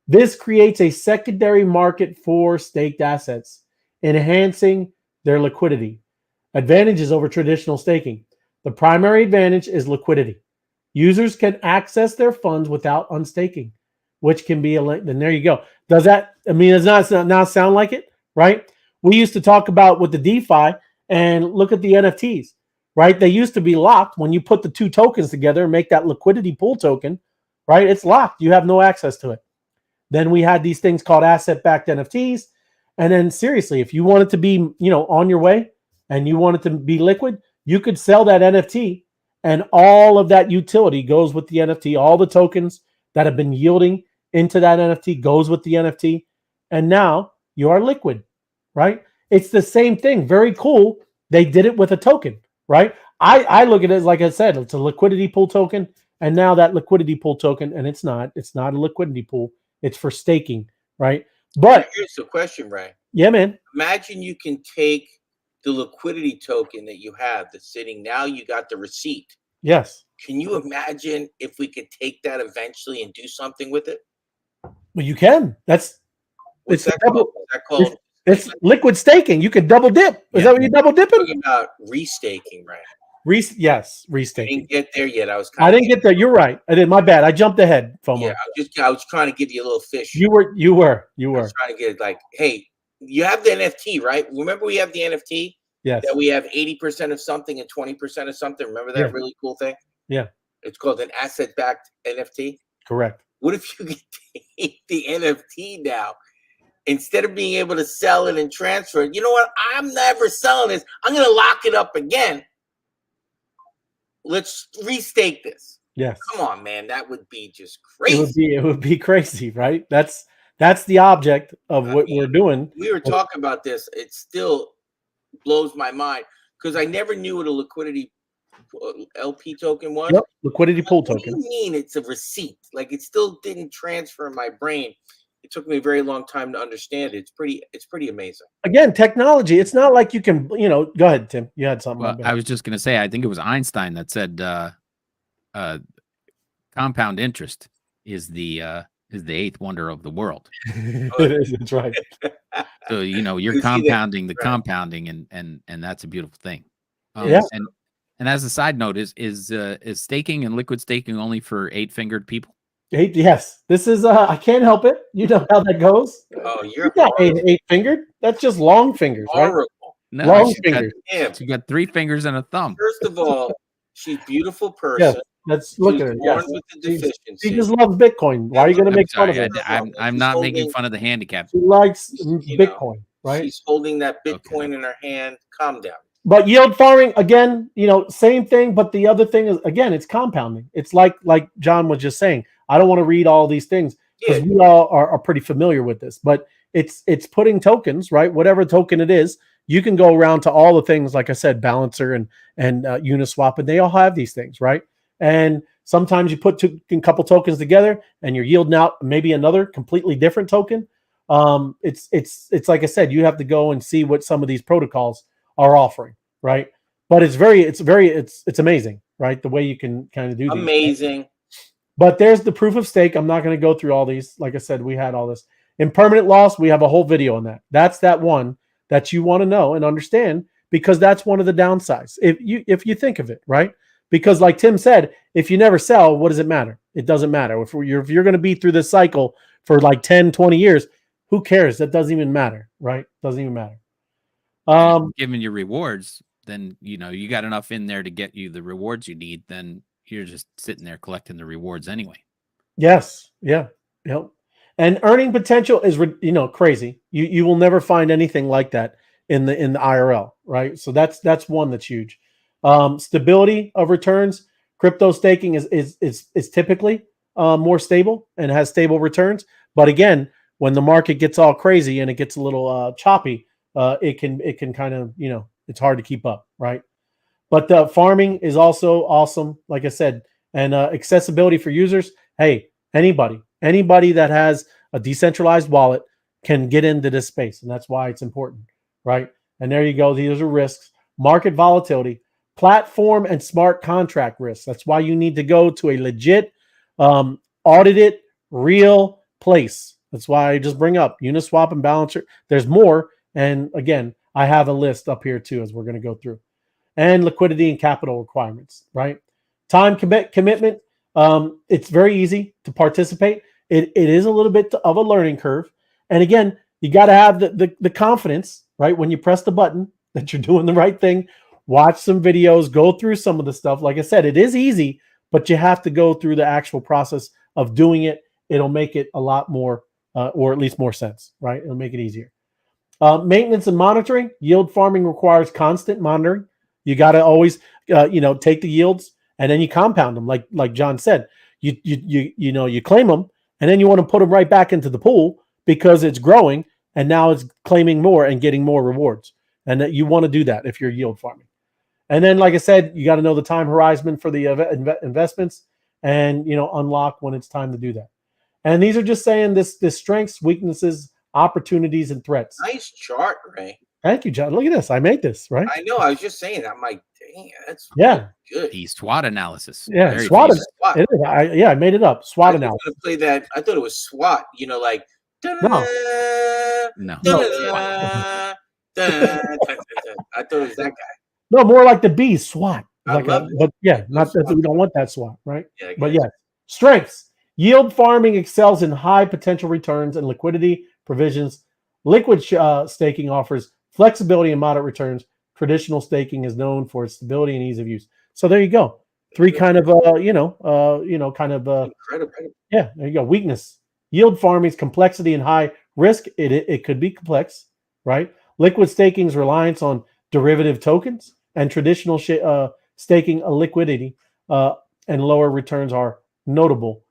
B: This creates a secondary market for staked assets, enhancing their liquidity. Advantages over traditional staking. The primary advantage is liquidity. Users can access their funds without unstaking, which can be then there you go. Does that, I mean, does not sound like it, right? We used to talk about with the DeFi and look at the NFTs, right? They used to be locked when you put the two tokens together and make that liquidity pool token, right? It's locked. You have no access to it. Then we had these things called asset-backed NFTs. And then seriously, if you wanted to be, on your way and you wanted to be liquid, you could sell that NFT and all of that utility goes with the NFT. All the tokens that have been yielding into that NFT goes with the NFT. And now you are liquid, right? It's the same thing. Very cool. They did it with a token, right? I look at it as, like I said, it's a liquidity pool token. And now that liquidity pool token, and it's not a liquidity pool. It's for staking, right? But
D: here's the question, Ray.
B: Yeah, man.
D: Imagine you can take the liquidity token that you have that's sitting. Now you got the receipt.
B: Yes.
D: Can you imagine if we could take that eventually and do something with it?
B: Well, you can. What's that
D: called?
B: It's liquid staking. You could double dip. Is that what you double dipping?
D: Talking about restaking, right?
B: Yes,
D: I
B: restaking.
D: didn't get there yet.
B: I didn't get there. You're right. I did. My bad. I jumped ahead, FOMO.
D: Yeah, I was trying to give you a little fish.
B: You were.
D: I was trying to get like, hey, you have the NFT, right? Remember we have the NFT?
B: Yes.
D: That we have 80% of something and 20% of something. Remember that really cool thing?
B: Yeah.
D: It's called an asset-backed NFT.
B: Correct.
D: What if you could take the NFT now? Instead of being able to sell it and transfer it, you know what? I'm never selling this. I'm going to lock it up again. Let's restake this.
B: Yes.
D: Come on, man. That would be just crazy.
B: It would be crazy, right? That's the object of what we're doing.
D: We were talking about this. It still blows my mind because I never knew what a liquidity LP token was.
B: Yep. Liquidity pool token.
D: What do you mean it's a receipt? Like it still didn't transfer in my brain. It took me a very long time to understand it. It's pretty amazing.
B: Again, technology. It's not like you can, go ahead, Tim. You had something.
C: Well, I was just going to say, I think it was Einstein that said compound interest is the eighth wonder of the world.
B: It is. That's right.
C: So you're compounding the compounding, and that's a beautiful thing.
B: Yeah.
C: And as a side note, is staking and liquid staking only for 8-fingered people?
B: Yes, this is. I can't help it. You know how that goes.
D: Oh, you're
B: not eight-fingered. That's just long fingers,
D: horrible.
C: Right? No,
B: long fingers.
C: She got 3 fingers and a thumb.
D: First of all, she's a beautiful person.
B: Yes, let's look at her. Yes.
D: With the deficiency.
B: She just loves Bitcoin. Why are you going to make fun of her?
C: I'm not making fun of the handicap.
B: She likes Bitcoin, right?
D: She's holding that Bitcoin in her hand. Calm down.
B: But yield farming, again, same thing. But the other thing is, again, it's compounding. It's like John was just saying. I don't want to read all these things because we all are pretty familiar with this. But it's putting tokens, right? Whatever token it is, you can go around to all the things, like I said, Balancer and Uniswap, and they all have these things, right? And sometimes you put a couple tokens together, and you're yielding out maybe another completely different token. It's like I said, you have to go and see what some of these protocols are offering, right? But it's amazing, right? The way you can kind of do these.
D: Amazing.
B: But there's the proof of stake. I'm not going to go through all these. Like I said, we had all this. Impermanent loss, we have a whole video on that. That's that one that you want to know and understand because that's one of the downsides. If you think of it, right? Because like Tim said, if you never sell, what does it matter? It doesn't matter. If you're going to be through this cycle for like 10, 20 years, who cares? That doesn't even matter, right? Doesn't even matter.
C: Given your rewards, then you got enough in there to get you the rewards you need, then you're just sitting there collecting the rewards anyway.
B: Yes. Yeah. Yep. And earning potential is crazy. You will never find anything like that in the IRL, right? So that's one that's huge. Stability of returns. Crypto staking is typically more stable and has stable returns. But again, when the market gets all crazy and it gets a little choppy, it can kind of, it's hard to keep up, right? But farming is also awesome, like I said, and accessibility for users. Hey, anybody that has a decentralized wallet can get into this space, and that's why it's important, right? And there you go. These are risks: market volatility, platform and smart contract risks. That's why you need to go to a legit, audited, real place. That's why I just bring up Uniswap and Balancer. There's more, and again, I have a list up here too as we're going to go through. And liquidity and capital requirements, right? Time commitment. It's very easy to participate. It is a little bit of a learning curve. And again, you got to have the confidence, right? When you press the button that you're doing the right thing, watch some videos, go through some of the stuff. Like I said, it is easy, but you have to go through the actual process of doing it. It'll make it a lot more, or at least more sense, right? It'll make it easier. Maintenance and monitoring. Yield farming requires constant monitoring. You got to always, take the yields and then you compound them. Like John said, you claim them and then you want to put them right back into the pool because it's growing and now it's claiming more and getting more rewards. And that you want to do that if you're yield farming. And then, like I said, you got to know the time horizon for the investments and, unlock when it's time to do that. And these are just saying this strengths, weaknesses, opportunities, and threats.
D: Nice chart, Ray.
B: Thank you, John. Look at this. I made this, right?
D: I know. I was just saying. I'm like, dang, that's good.
C: The SWOT analysis.
B: Yeah,
C: Very
B: SWOT.
D: SWOT.
B: It is. I made it up. SWOT analysis.
D: I was gonna play that. I thought it was SWAT. Like.
C: No.
D: I thought it was that guy.
B: No, more like the B, SWAT.
D: But
B: not that we don't want that SWAT, right?
D: Yeah,
B: but yeah, strengths. Yield farming excels in high potential returns and liquidity provisions. Liquid staking offers flexibility and moderate returns. Traditional staking is known for its stability and ease of use. So there you go. Three kind of, incredible. Yeah, there you go. Weakness. Yield farming's complexity and high risk. It could be complex, right? Liquid staking's reliance on derivative tokens and traditional staking liquidity and lower returns are notable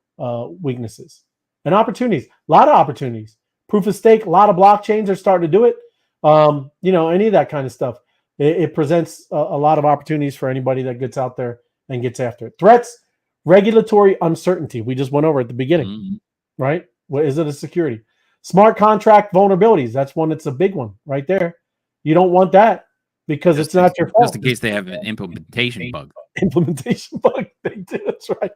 B: weaknesses. And opportunities. A lot of opportunities. Proof of stake, a lot of blockchains are starting to do it. Any of that kind of stuff. It presents a lot of opportunities for anybody that gets out there and gets after it. Threats, regulatory uncertainty. We just went over at the beginning, right? What is it? A security. Smart contract vulnerabilities. That's one that's a big one right there. You don't want that because it's not your fault.
C: Just in case they have an implementation bug.
B: Implementation bug. They do. That's right.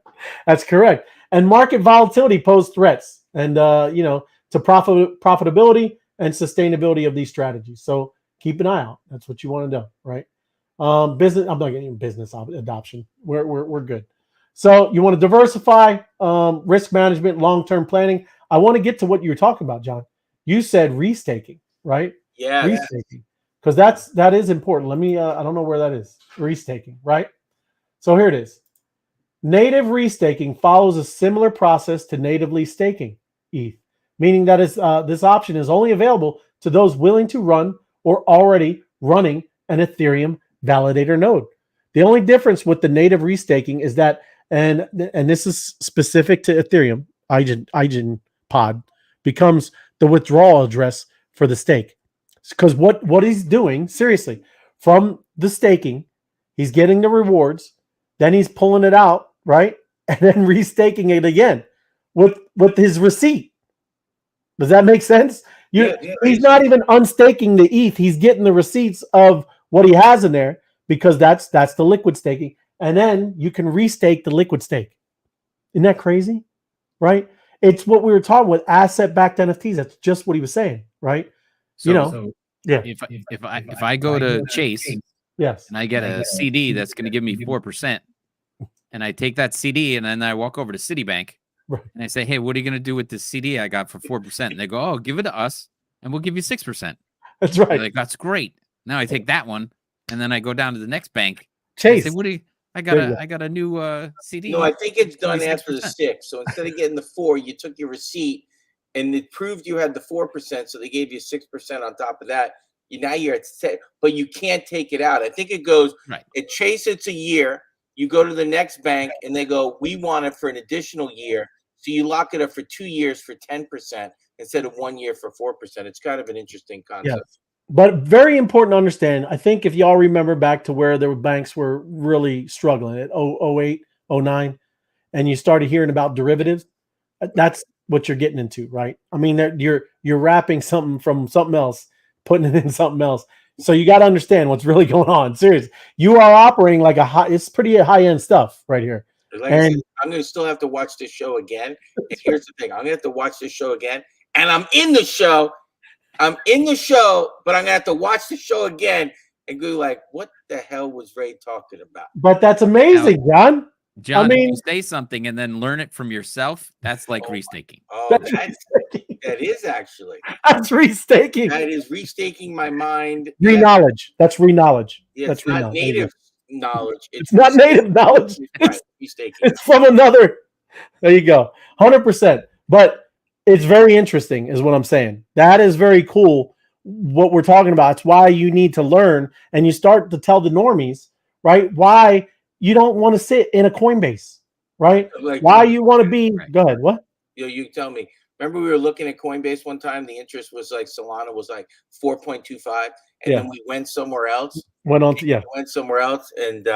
B: That's correct. And market volatility pose threats and, to profitability and sustainability of these strategies. So keep an eye out. That's what you want to know, right? Business. I'm not getting business adoption. We're good. So you want to diversify, risk management, long-term planning. I want to get to what you were talking about, John. You said restaking, right?
D: Yeah.
B: Restaking. Because that is important. Let me, I don't know where that is. Restaking, right? So here it is. Native restaking follows a similar process to natively staking ETH, meaning that this option is only available to those willing to run or already running an Ethereum validator node. The only difference with the native restaking is that, and this is specific to Ethereum, IGN pod, becomes the withdrawal address for the stake. Because what he's doing, seriously, from the staking, he's getting the rewards, then he's pulling it out, right? And then restaking it again with his receipt. Does that make sense? He's not even unstaking the ETH. He's getting the receipts of what he has in there because that's the liquid staking. And then you can restake the liquid stake. Isn't that crazy? Right? It's what we were talking with asset-backed NFTs. That's just what he was saying, right?
C: So
B: yeah.
C: If I go to Chase,
B: yes,
C: and I get a CD that's going to give me 4%, and I take that CD and then I walk over to Citibank and I say, "Hey, what are you going to do with this CD I got for 4%?" And they go, "Oh, give it to us, and we'll give you 6%."
B: That's right.
C: They're like, that's great. Now I take that one, and then I go down to the next bank.
B: Chase,
C: say, "What do you? I got a new CD."
D: No, I think it's done after the 6. So instead of getting the 4, you took your receipt, and it proved you had the 4%. So they gave you 6% on top of that. Now you're at 6, but you can't take it out. I think it goes
C: right.
D: At Chase, it's a year. You go to the next bank, and they go, "We want it for an additional year." So you lock it up for 2 years for 10% instead of 1 year for 4%. It's kind of an interesting concept.
B: Yes. But very important to understand. I think if y'all remember back to where the banks were really struggling at 08, 09, and you started hearing about derivatives, that's what you're getting into, right? I mean, you're wrapping something from something else, putting it in something else. So you got to understand what's really going on. Seriously, you are operating like it's pretty high end stuff right here.
D: Like I said, I'm going to still have to watch this show again. And here's the thing: I'm going to have to watch this show again, and I'm in the show, but I'm going to have to watch the show again and go like, what the hell was Ray talking about?
B: But that's amazing, John.
C: John,
B: I mean,
C: if you say something and then learn it from yourself, that's like restaking.
D: Oh, that is actually.
B: That's restaking.
D: That is restaking my mind.
B: Re-knowledge. That's re-knowledge.
D: Yeah,
B: that's
D: it's not native knowledge.
B: It's not native knowledge. It's restaking. It's from another. There you go. 100%. But it's very interesting is what I'm saying. That is very cool what we're talking about. It's why you need to learn and you start to tell the normies, right, why you don't want to sit in a Coinbase, right?
D: Like,
B: why you want to be – go ahead. What?
D: You tell me. Remember we were looking at Coinbase one time. The interest was like Solana was like 4.25, and then we went somewhere else. Went somewhere else, and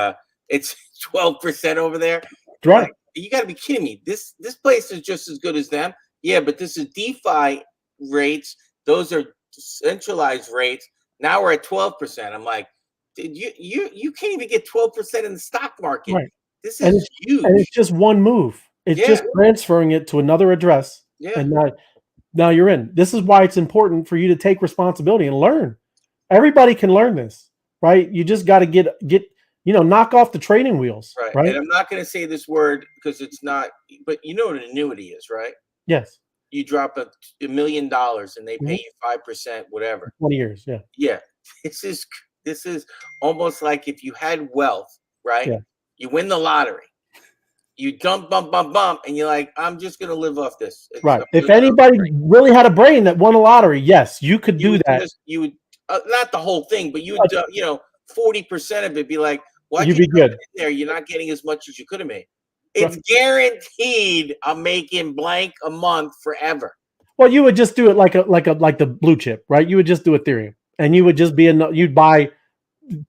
D: it's 12% over there.
B: Right.
D: Like, you got to be kidding me. This place is just as good as them. Yeah, but this is DeFi rates. Those are centralized rates. Now we're at 12%. I'm like, dude, you can't even get 12% in the stock market. Right. This is huge.
B: And it's just one move. It's just transferring it to another address.
D: Yeah.
B: And now you're in. This is why it's important for you to take responsibility and learn. Everybody can learn this, right? You just got to get knock off the training wheels. Right.
D: And I'm not going to say this word because it's not, but you know what an annuity is, right?
B: Yes.
D: You drop $1 million and they pay you 5%, whatever.
B: 20 years. Yeah.
D: Yeah. This is almost like if you had wealth, right? Yeah. You win the lottery. You bump, and you're like, I'm just going to live off this.
B: Right. If anybody really had a brain that won a lottery, yes, you could do that.
D: You would, not the whole thing, but you would, 40% of it be like, why
B: you'd be good.
D: There, you're not getting as much as you could have made. It's guaranteed I'm making blank a month forever.
B: Well, you would just do it like the blue chip, right? You would just do Ethereum, and you would just you'd buy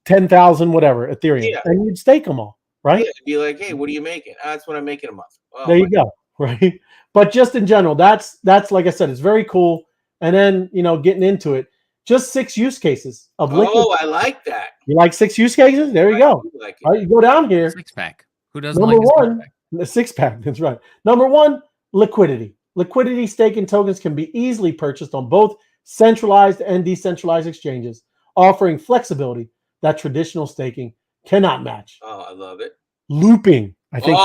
B: 10,000 whatever Ethereum, and you'd stake them all. Right?
D: Yeah, be like, hey, what are you making? That's what I'm making a month.
B: Oh, there you go. Right. But just in general, that's like I said, it's very cool. And then, getting into it, just 6 use cases of liquid.
D: Oh, I like that.
B: You like 6 use cases? There you go.
D: Like
B: all right, you go down here.
C: 6-pack. Who doesn't
B: Number
C: like
B: one, the 6-pack. That's right. Number one, liquidity. Liquidity staking tokens can be easily purchased on both centralized and decentralized exchanges, offering flexibility that traditional staking cannot match.
D: Oh, I love it.
B: Looping. I think.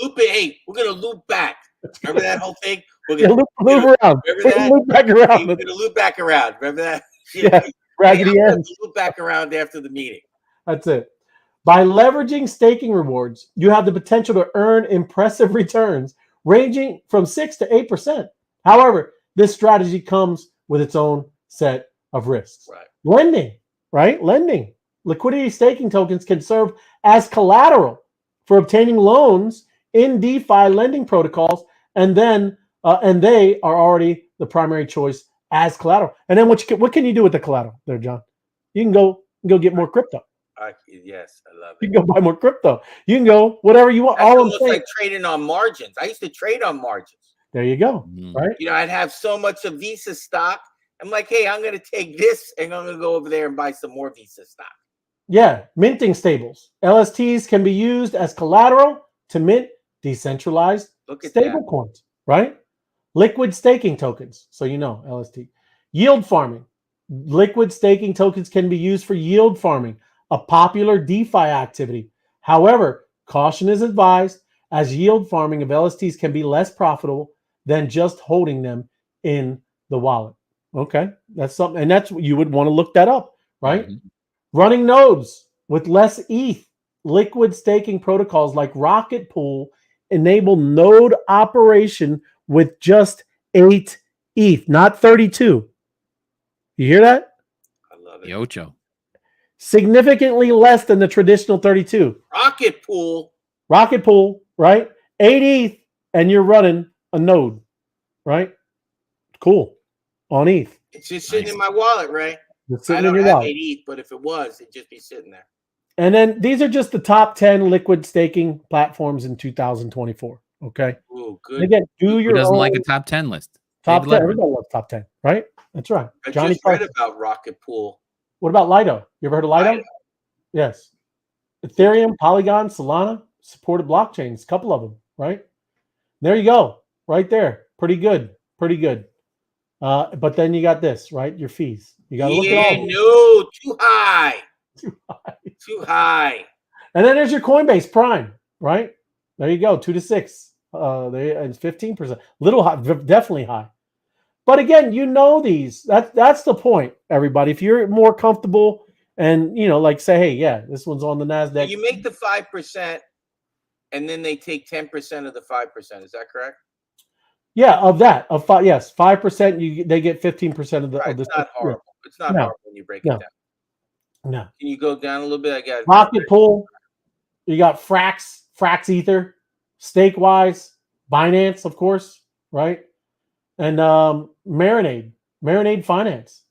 D: Looping. Hey, we're gonna loop back. Remember that whole thing?
B: We're gonna loop around.
D: Remember that?
B: Loop back around.
D: We're gonna loop back around. Remember that?
B: Yeah. Raggedy ends.
D: Loop back around after the meeting.
B: That's it. By leveraging staking rewards, you have the potential to earn impressive returns ranging from 6 to 8%. However, this strategy comes with its own set of risks.
D: Right.
B: Lending, right? Lending. Liquidity staking tokens can serve as collateral for obtaining loans in DeFi lending protocols, and then and they are already the primary choice as collateral. And then what can you do with the collateral there, John? You can go get more crypto.
D: Yes, I love it.
B: You can go buy more crypto. You can go whatever you want.
D: That's almost like trading on margins. I used to trade on margins.
B: There you go. Right.
D: I'd have so much of Visa stock. I'm like, hey, I'm going to take this and I'm going to go over there and buy some more Visa stock.
B: Yeah, minting stables. LSTs can be used as collateral to mint decentralized stable coins, right? Liquid staking tokens. So LST. Yield farming. Liquid staking tokens can be used for yield farming, a popular DeFi activity. However, caution is advised as yield farming of LSTs can be less profitable than just holding them in the wallet. Okay, that's something, and that's what you would want to look that up, right? Mm-hmm. Running nodes with less ETH, liquid staking protocols like Rocket Pool enable node operation with just 8 ETH, not 32. You hear that?
D: I love it.
C: The Ocho.
B: Significantly less than the traditional 32.
D: Rocket Pool,
B: right? 8 ETH, and you're running a node, right? Cool. On ETH.
D: It's just sitting in my wallet, Ray.
B: It's
D: I
B: sitting in
D: don't
B: your
D: have
B: wallet.
D: 8 ETH, but if it was, it'd just be sitting there.
B: And then these are just the top 10 liquid staking platforms in 2024. Okay.
D: Ooh,
B: And
D: good.
B: again, do
C: Who
B: your
C: doesn't
B: own
C: like a top 10 list?
B: top
C: Big
B: 10.
C: leverage.
B: Everybody loves top 10, right? That's right.
D: I
B: Johnny
D: just read
B: Carson.
D: about Rocket Pool.
B: What about Lido? You ever heard of Lido?
D: Lido.
B: Yes. Ethereum, Polygon, Solana, supported blockchains, a couple of them, right? There you go. Right there. Pretty good. Pretty good. But then you got this, right? Your fees. You got to look at all of them.
D: No, too high.
B: Too high.
D: Too high.
B: And then there's your Coinbase Prime, right? There you go, 2 to 6. It's 15%. Little high, definitely high. But again, you know these. That's the point, everybody. If you're more comfortable and like say, hey, yeah, this one's on the NASDAQ.
D: You make the 5%, and then they take 10% of the 5%. Is that correct?
B: Yeah, of that, of 5, yes, 5%. They get 15% of the.
D: Right,
B: Of the
D: it's not horrible.
B: Yeah.
D: It's not
B: No.
D: horrible when you break it
B: No.
D: down.
B: No.
D: Can you go down a little bit? I got
B: Rocket Pool. You got Frax Ether, StakeWise, Binance, of course, right? And Marinade Finance,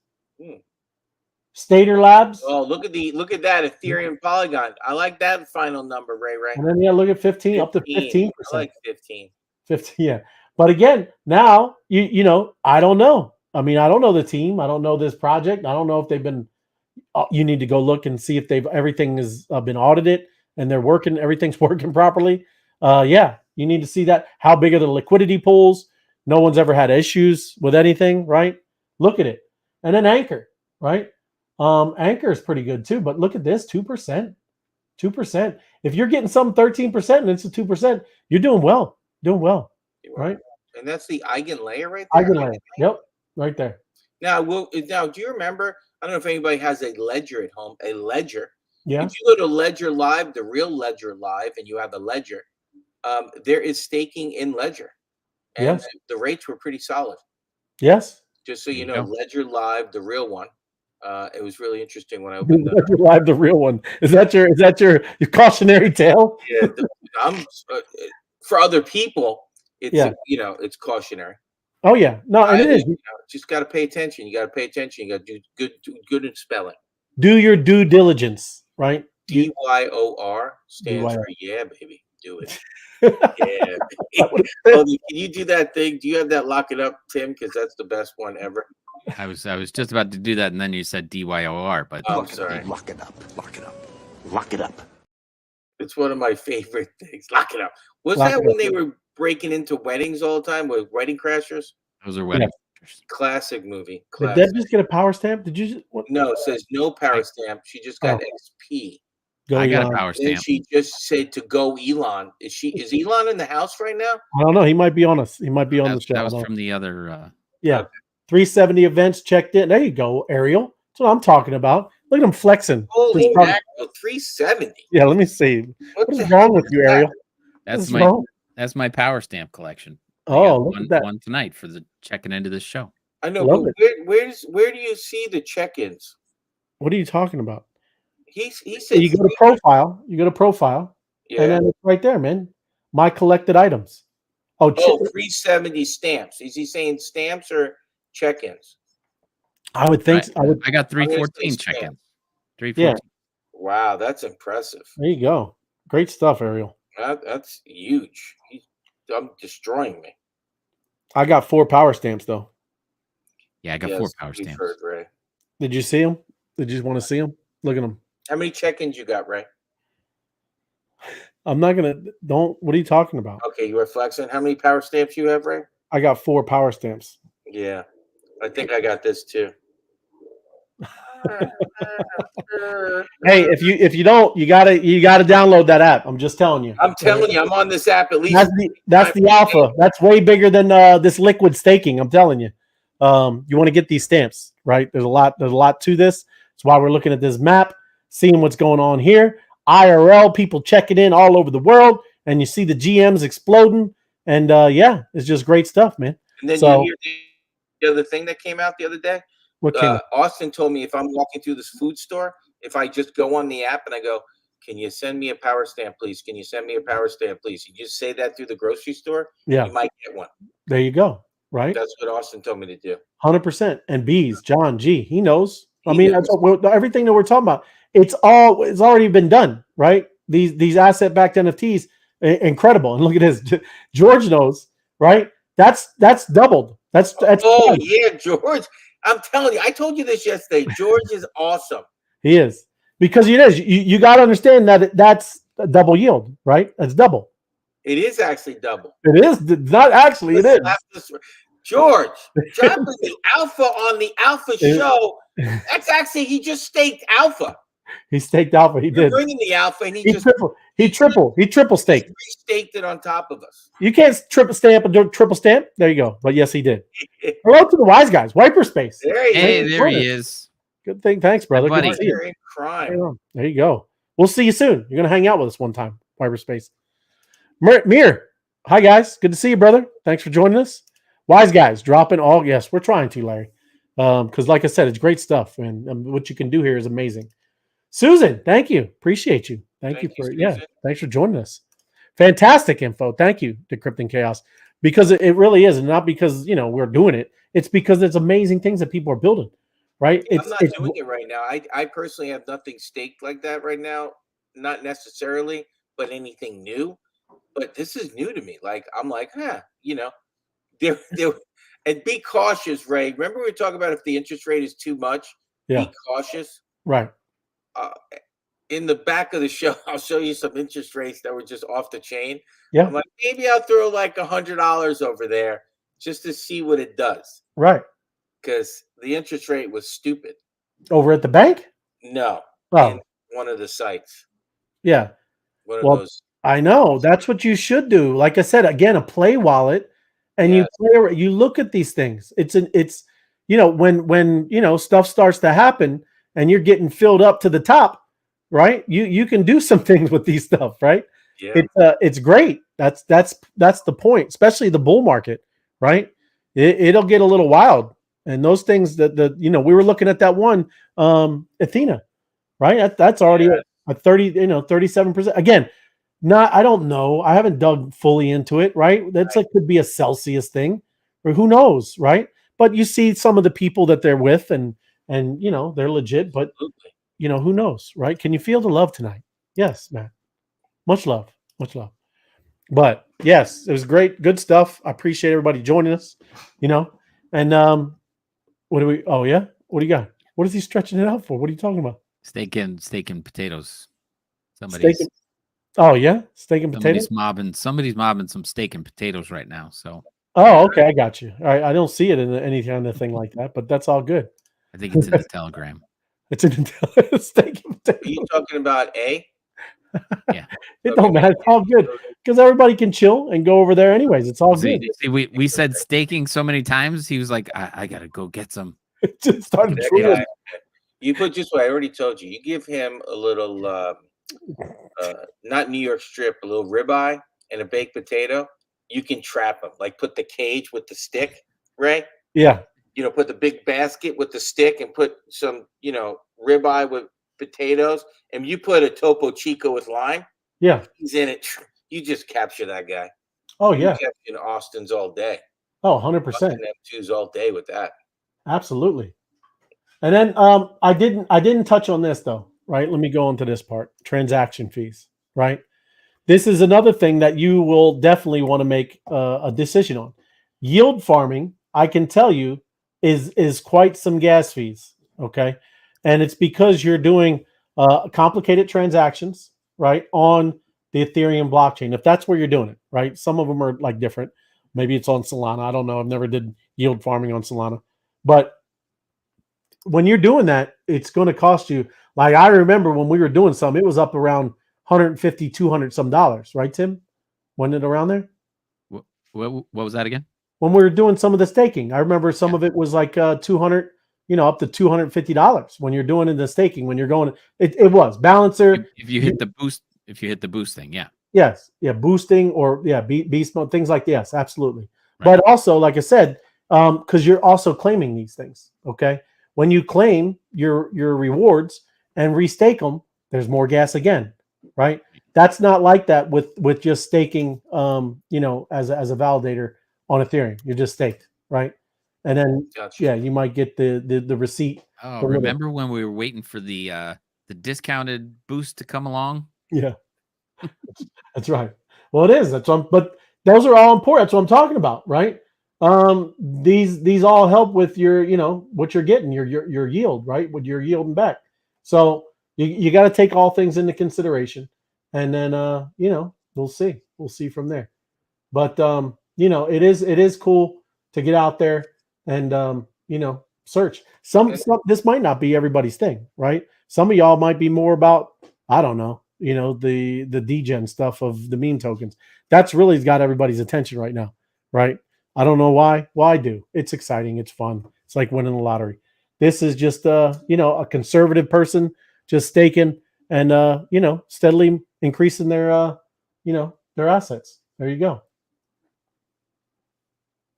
B: Stater Labs.
D: Oh, look at that Ethereum Polygon. I like that final number, Ray.
B: And then look at 15, up to 15%.
D: I like 15.
B: 15, yeah. But again, now I don't know. I mean, I don't know the team. I don't know this project. I don't know if they've been. You need to go look and see if everything has been audited and they're working. Everything's working properly. Yeah, you need to see that. How big are the liquidity pools? No one's ever had issues with anything, right? Look at it. And then Anchor, right? Anchor is pretty good too. But look at this, 2%. 2%. If you're getting some 13% and it's a 2%, you're doing well. Doing well, right?
D: And that's the Eigenlayer right there.
B: Eigenlayer. Yep, right there.
D: Now, do you remember? I don't know if anybody has a ledger at home. A ledger.
B: Yeah.
D: If you go to Ledger Live, the real Ledger Live, and you have a ledger, there is staking in Ledger, and
B: Yes.
D: the rates were pretty solid.
B: Yes.
D: Just so you know,
C: Yeah.
D: Ledger Live, the real one. It was really interesting when I opened up.
B: Ledger Live, the real one. Is that your cautionary tale?
D: Yeah, I'm for other people. It's
B: Yeah.
D: It's cautionary.
B: Oh yeah, no, and it is.
D: Just got to pay attention. You got to pay attention. You got to do good in spelling.
B: Do your due diligence, right?
D: DYOR stands
B: DYOR.
D: for yeah, baby. Do it. Yeah. Baby. Oh, can you do that thing? Do you have that lock it up, Tim? Because that's the best one ever.
C: I was just about to do that, and then you said DYOR, but
D: I'm sorry.
G: Lock it up. Lock it up. Lock it up.
D: It's one of my favorite things. Lock it up. Was
B: Lock
D: that
B: it
D: when
B: up.
D: they were breaking into weddings all the time with Wedding Crashers?
C: those are wedding.
D: Classic movie.
B: Did
D: Classic.
B: Deb just get a power stamp? Did you? What?
D: No, it says no power stamp. She just got
B: Oh.
D: XP.
C: I got a
B: Elon.
C: power
D: And
C: stamp.
D: she just said to go Elon. Is Elon in the house right now?
B: I don't know. He might be on us. He might be on the show.
C: That
B: I
C: was
B: don't know.
C: from the other.
B: Yeah.
D: Okay.
B: 370 events checked in. There you go, Ariel. That's what I'm talking about. Look at him flexing.
D: Holy
B: Just-
D: mackerel, 370.
B: Yeah, let me see.
D: What
B: What
D: the
B: is
D: hell
B: wrong with
D: is
B: you,
D: that?
B: Ariel?
C: That's
B: What's
C: my
B: wrong?
C: power stamp collection. I
B: Oh,
C: got
B: look at that.
C: one tonight for the checking into this show.
D: I know,
B: Love
D: but where do you see the check-ins?
B: What are you talking about?
D: He said
B: You go to profile. You go to profile,
D: yeah.
B: and then it's right there, man. My collected items. Oh,
D: 370 stamps. Is he saying stamps or check-ins?
B: I would think.
C: Right.
B: I would.
C: I got
D: I'm gonna
C: 314
D: say
C: check-ins.
D: stamp.
C: 314.
D: Wow, that's impressive.
B: There you go. Great stuff, Ariel.
D: That's huge. I'm destroying me.
B: I got 4 power stamps though.
C: Yeah, I got
D: Yes,
C: 4 power
D: we've
C: stamps.
D: heard, Ray.
B: Did you see them? Did you want to see them? Look at them.
D: How many check-ins you got, Ray?
B: I'm not gonna. Don't. What are you talking about?
D: Okay, you were flexing. How many power stamps you have, Ray?
B: I got 4 power stamps.
D: Yeah, I think I got this too.
B: Hey, if you don't, you gotta download that app. I'm just telling you.
D: I'm telling you, I'm on this app at least.
B: That's the alpha. That's way bigger than this liquid staking. I'm telling you. You want to get these stamps, right? There's a lot to this. That's why we're looking at this map, seeing what's going on here. IRL people checking in all over the world, and you see the GMs exploding. And yeah, it's just great stuff, man.
D: And then
B: So-
D: you hear the other thing that came out the other day.
B: What came?
D: Austin told me if I'm walking through this food store, if I just go on the app and I go, can you send me a power stamp, please? Can you send me a power stamp, please? You just say that through the grocery store,
B: Yeah.
D: you might get one.
B: There you go. Right.
D: That's what Austin told me to do.
B: 100%. And B's, John G, he knows. I
D: He
B: mean,
D: knows.
B: that's what everything that we're talking about. It's already been done, right? These asset-backed NFTs, incredible. And look at this. George knows, right? That's doubled. That's
D: Oh
B: twice.
D: yeah, George. I'm telling you, I told you this yesterday. George is awesome.
B: He is. Because it is. You got to understand that that's a double yield, right? That's double.
D: It is actually double.
B: It is not actually. It is.
D: George dropping the alpha on the alpha show. That's actually, he just staked alpha.
B: He staked alpha. He did.
D: Bringing the alpha, and he
B: triple staked.
D: Staked it on top of us.
B: You can't triple stamp and do triple stamp. There you go. But yes, he did. Hello to the wise guys. Wiperspace.
D: There
C: he is.
B: Good thing. Thanks, brother.
C: Buddy.
B: Good to see you.
D: In crime.
B: There you go. We'll see you soon. You're gonna hang out with us one time. Wiperspace. Mir. Hi guys. Good to see you, brother. Thanks for joining us. Wise guys dropping all. Yes, we're trying to, Larry. Because like I said, it's great stuff, and what you can do here is amazing. Susan, thank you. Appreciate you. Thank you for thanks for joining us. Fantastic info. Thank you, Decrypting Chaos. Because it really is, and not because we're doing it. It's because it's amazing things that people are building. Right?
D: I'm not doing it right now. I personally have nothing staked like that right now. Not necessarily, but anything new. But this is new to me. Like I'm like, there. And be cautious, Ray. Remember we were talking about if the interest rate is too much, be cautious.
B: Right.
D: In the back of the show, I'll show you some interest rates that were just off the chain.
B: Yeah.
D: I'm like, maybe I'll throw like $100 over there just to see what it does.
B: Right.
D: Because the interest rate was stupid.
B: Over at the bank?
D: No.
B: Oh.
D: In one of the sites.
B: Yeah.
D: One of those.
B: I know. That's what you should do. Like I said, again, a play wallet. And you look at these things. It's when stuff starts to happen and you're getting filled up to the top, right? You can do some things with these stuff, right?
D: Yeah.
B: It's great. That's the point, especially the bull market, right? It'll get a little wild. And those things that we were looking at that one, Athena, right? That's already a 37%. Again, I don't know. I haven't dug fully into it, right? That's could be a Celsius thing, or who knows, right? But you see some of the people that they're with, and they're legit. But who knows, right? Can you feel the love tonight? Yes, man. Much love, much love. But yes, it was great, good stuff. I appreciate everybody joining us. And what do we? Oh yeah, what do you got? What is he stretching it out for? What are you talking about?
C: Steak and potatoes.
B: Oh yeah, steak and potatoes.
C: Somebody's mobbing some steak and potatoes right now. So.
B: Oh, okay, I got you. All right, I don't see it in any kind of thing like that, but that's all good.
C: I think it's in the Telegram.
B: It's in the steak and potatoes.
D: Are you talking about A?
C: Yeah.
B: It don't matter. It's all good because everybody can chill and go over there anyways. It's all good.
C: See, we said staking so many times. He was like, I gotta go get some.
B: It just started.
D: You put this way. I already told you. You give him a little, not New York strip, a little ribeye and a baked potato. You can trap him. Like put the cage with the stick, right?
B: Yeah.
D: Put the big basket with the stick and put some, ribeye with potatoes, and you put a Topo Chico with lime.
B: Yeah.
D: He's in it. You just capture that guy.
B: Oh, yeah.
D: In Austin's all day.
B: Oh, 100%.
D: M2's all day with that.
B: Absolutely. And then I didn't touch on this though, right? Let me go into this part. Transaction fees, right? This is another thing that you will definitely want to make a decision on. Yield farming, I can tell you, is quite some gas fees, okay? And it's because you're doing complicated transactions, right, on the Ethereum blockchain. If that's where you're doing it, right? Some of them are like different. Maybe it's on Solana. I don't know. I've never did yield farming on Solana. But when you're doing that, it's going to cost you. Like I remember when we were doing some, it was up around 150, 200 some dollars, right, Tim? Wasn't it around there?
C: What was that again?
B: When we were doing some of the staking, I remember some of it was like 200, up to $250 when you're doing in the staking. When you're going, it was balancer.
C: If you hit the boost thing, yeah.
B: Yes, yeah, boosting or beast mode, things like yes, absolutely.
C: Right.
B: But also, like I said, because you're also claiming these things. Okay, when you claim your rewards and restake them, there's more gas again. right? That's not like that with just staking, as a validator on Ethereum. You're just staked, right? And then
D: Gotcha.
B: you might get the receipt.
C: Oh, remember when we were waiting for the discounted boost to come along?
B: Yeah, that's right. Well, it is. But those are all important. That's what I'm talking about, right? These all help with your, what you're getting, your yield, right? What you're yielding back. So you got to take all things into consideration, and then we'll see from there. But it is cool to get out there and search. Some this might not be everybody's thing, right? Some of y'all might be more about, I don't know, the degen stuff of the meme tokens. That's really got everybody's attention right now, right? I don't know why. Well, I do. It's exciting. It's fun. It's like winning the lottery. This is just a conservative person just staking and steadily increasing their their assets. There you go.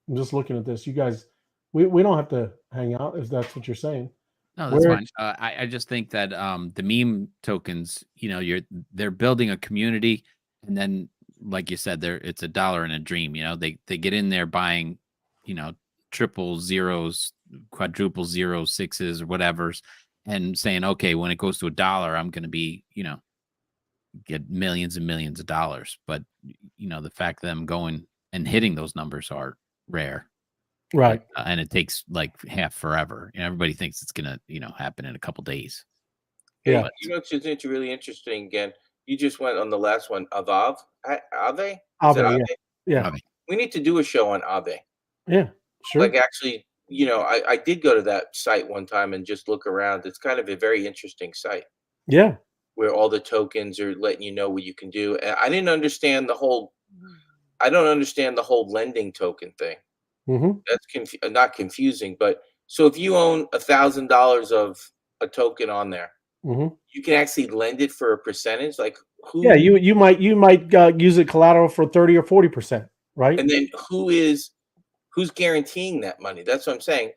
B: I'm just looking at this. You guys, we don't have to hang out if that's what you're saying.
C: No, that's fine. I just think that the meme tokens, they're building a community, and then, like you said, it's a dollar and a dream. They get in there buying, triple zeros, quadruple zeros, sixes, or whatever's, and saying, okay, when it goes to $1, I'm going to be, get millions and millions of dollars. But the fact that them going and hitting those numbers are rare.
B: Right.
C: And it takes like half forever. Everybody thinks it's gonna, happen in a couple days.
B: Yeah.
D: But, it's really interesting. Again, you just went on the last one. Ave?
B: Aave, yeah.
D: We need to do a show on Aave.
B: Yeah, sure.
D: Like, actually, I did go to that site one time and just look around. It's kind of a very interesting site.
B: Yeah.
D: Where all the tokens are letting you know what you can do. And I don't understand the whole lending token thing.
B: Mm-hmm.
D: That's not confusing, but so if you own $1,000 of a token on there,
B: mm-hmm.
D: you can actually lend it for a percentage. Like who?
B: Yeah, you might use it collateral for 30 or 40%, right?
D: And then who's guaranteeing that money? That's what I'm saying.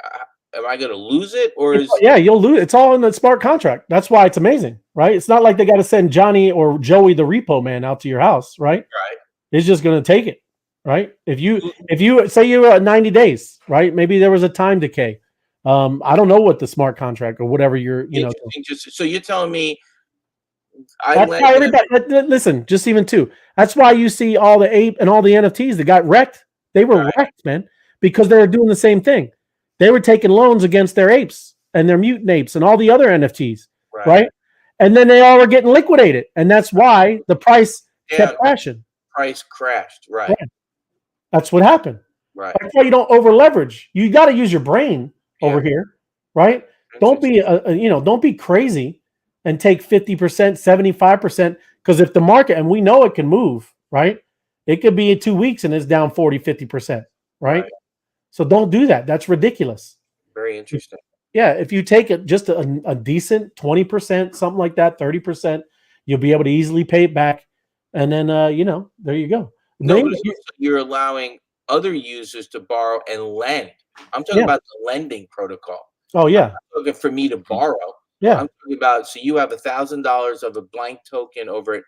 D: Am I going to lose it, or is?
B: Yeah, you'll lose. It's all in the smart contract. That's why it's amazing, right? It's not like they got to send Johnny or Joey the repo man out to your house, right?
D: Right.
B: It's just going to take it. Right. If you say you're at 90 days, right? Maybe there was a time decay. I don't know what the smart contract or whatever
D: So you're telling me
B: listen, just even too. That's why you see all the ape and all the NFTs that got wrecked. They were wrecked, man, because they were doing the same thing. They were taking loans against their apes and their mutant apes and all the other NFTs, right? And then they all were getting liquidated, and that's why the price kept crashing.
D: Price crashed, right?
B: That's what happened.
D: Right.
B: That's why you don't over leverage. You got to use your brain over here, right? Don't be don't be crazy and take 50%, 75%, because if the market, and we know it can move, right? It could be in 2 weeks and it's down 40, 50%, right? So don't do that. That's ridiculous.
D: Very interesting.
B: Yeah, if you take it just a decent 20%, something like that, 30%, you'll be able to easily pay it back. And then there you go.
D: No, you're allowing other users to borrow and lend. I'm talking about the lending protocol.
B: Oh yeah.
D: I'm not looking for me to borrow.
B: Yeah.
D: I'm talking about, so you have $1,000 of a blank token over at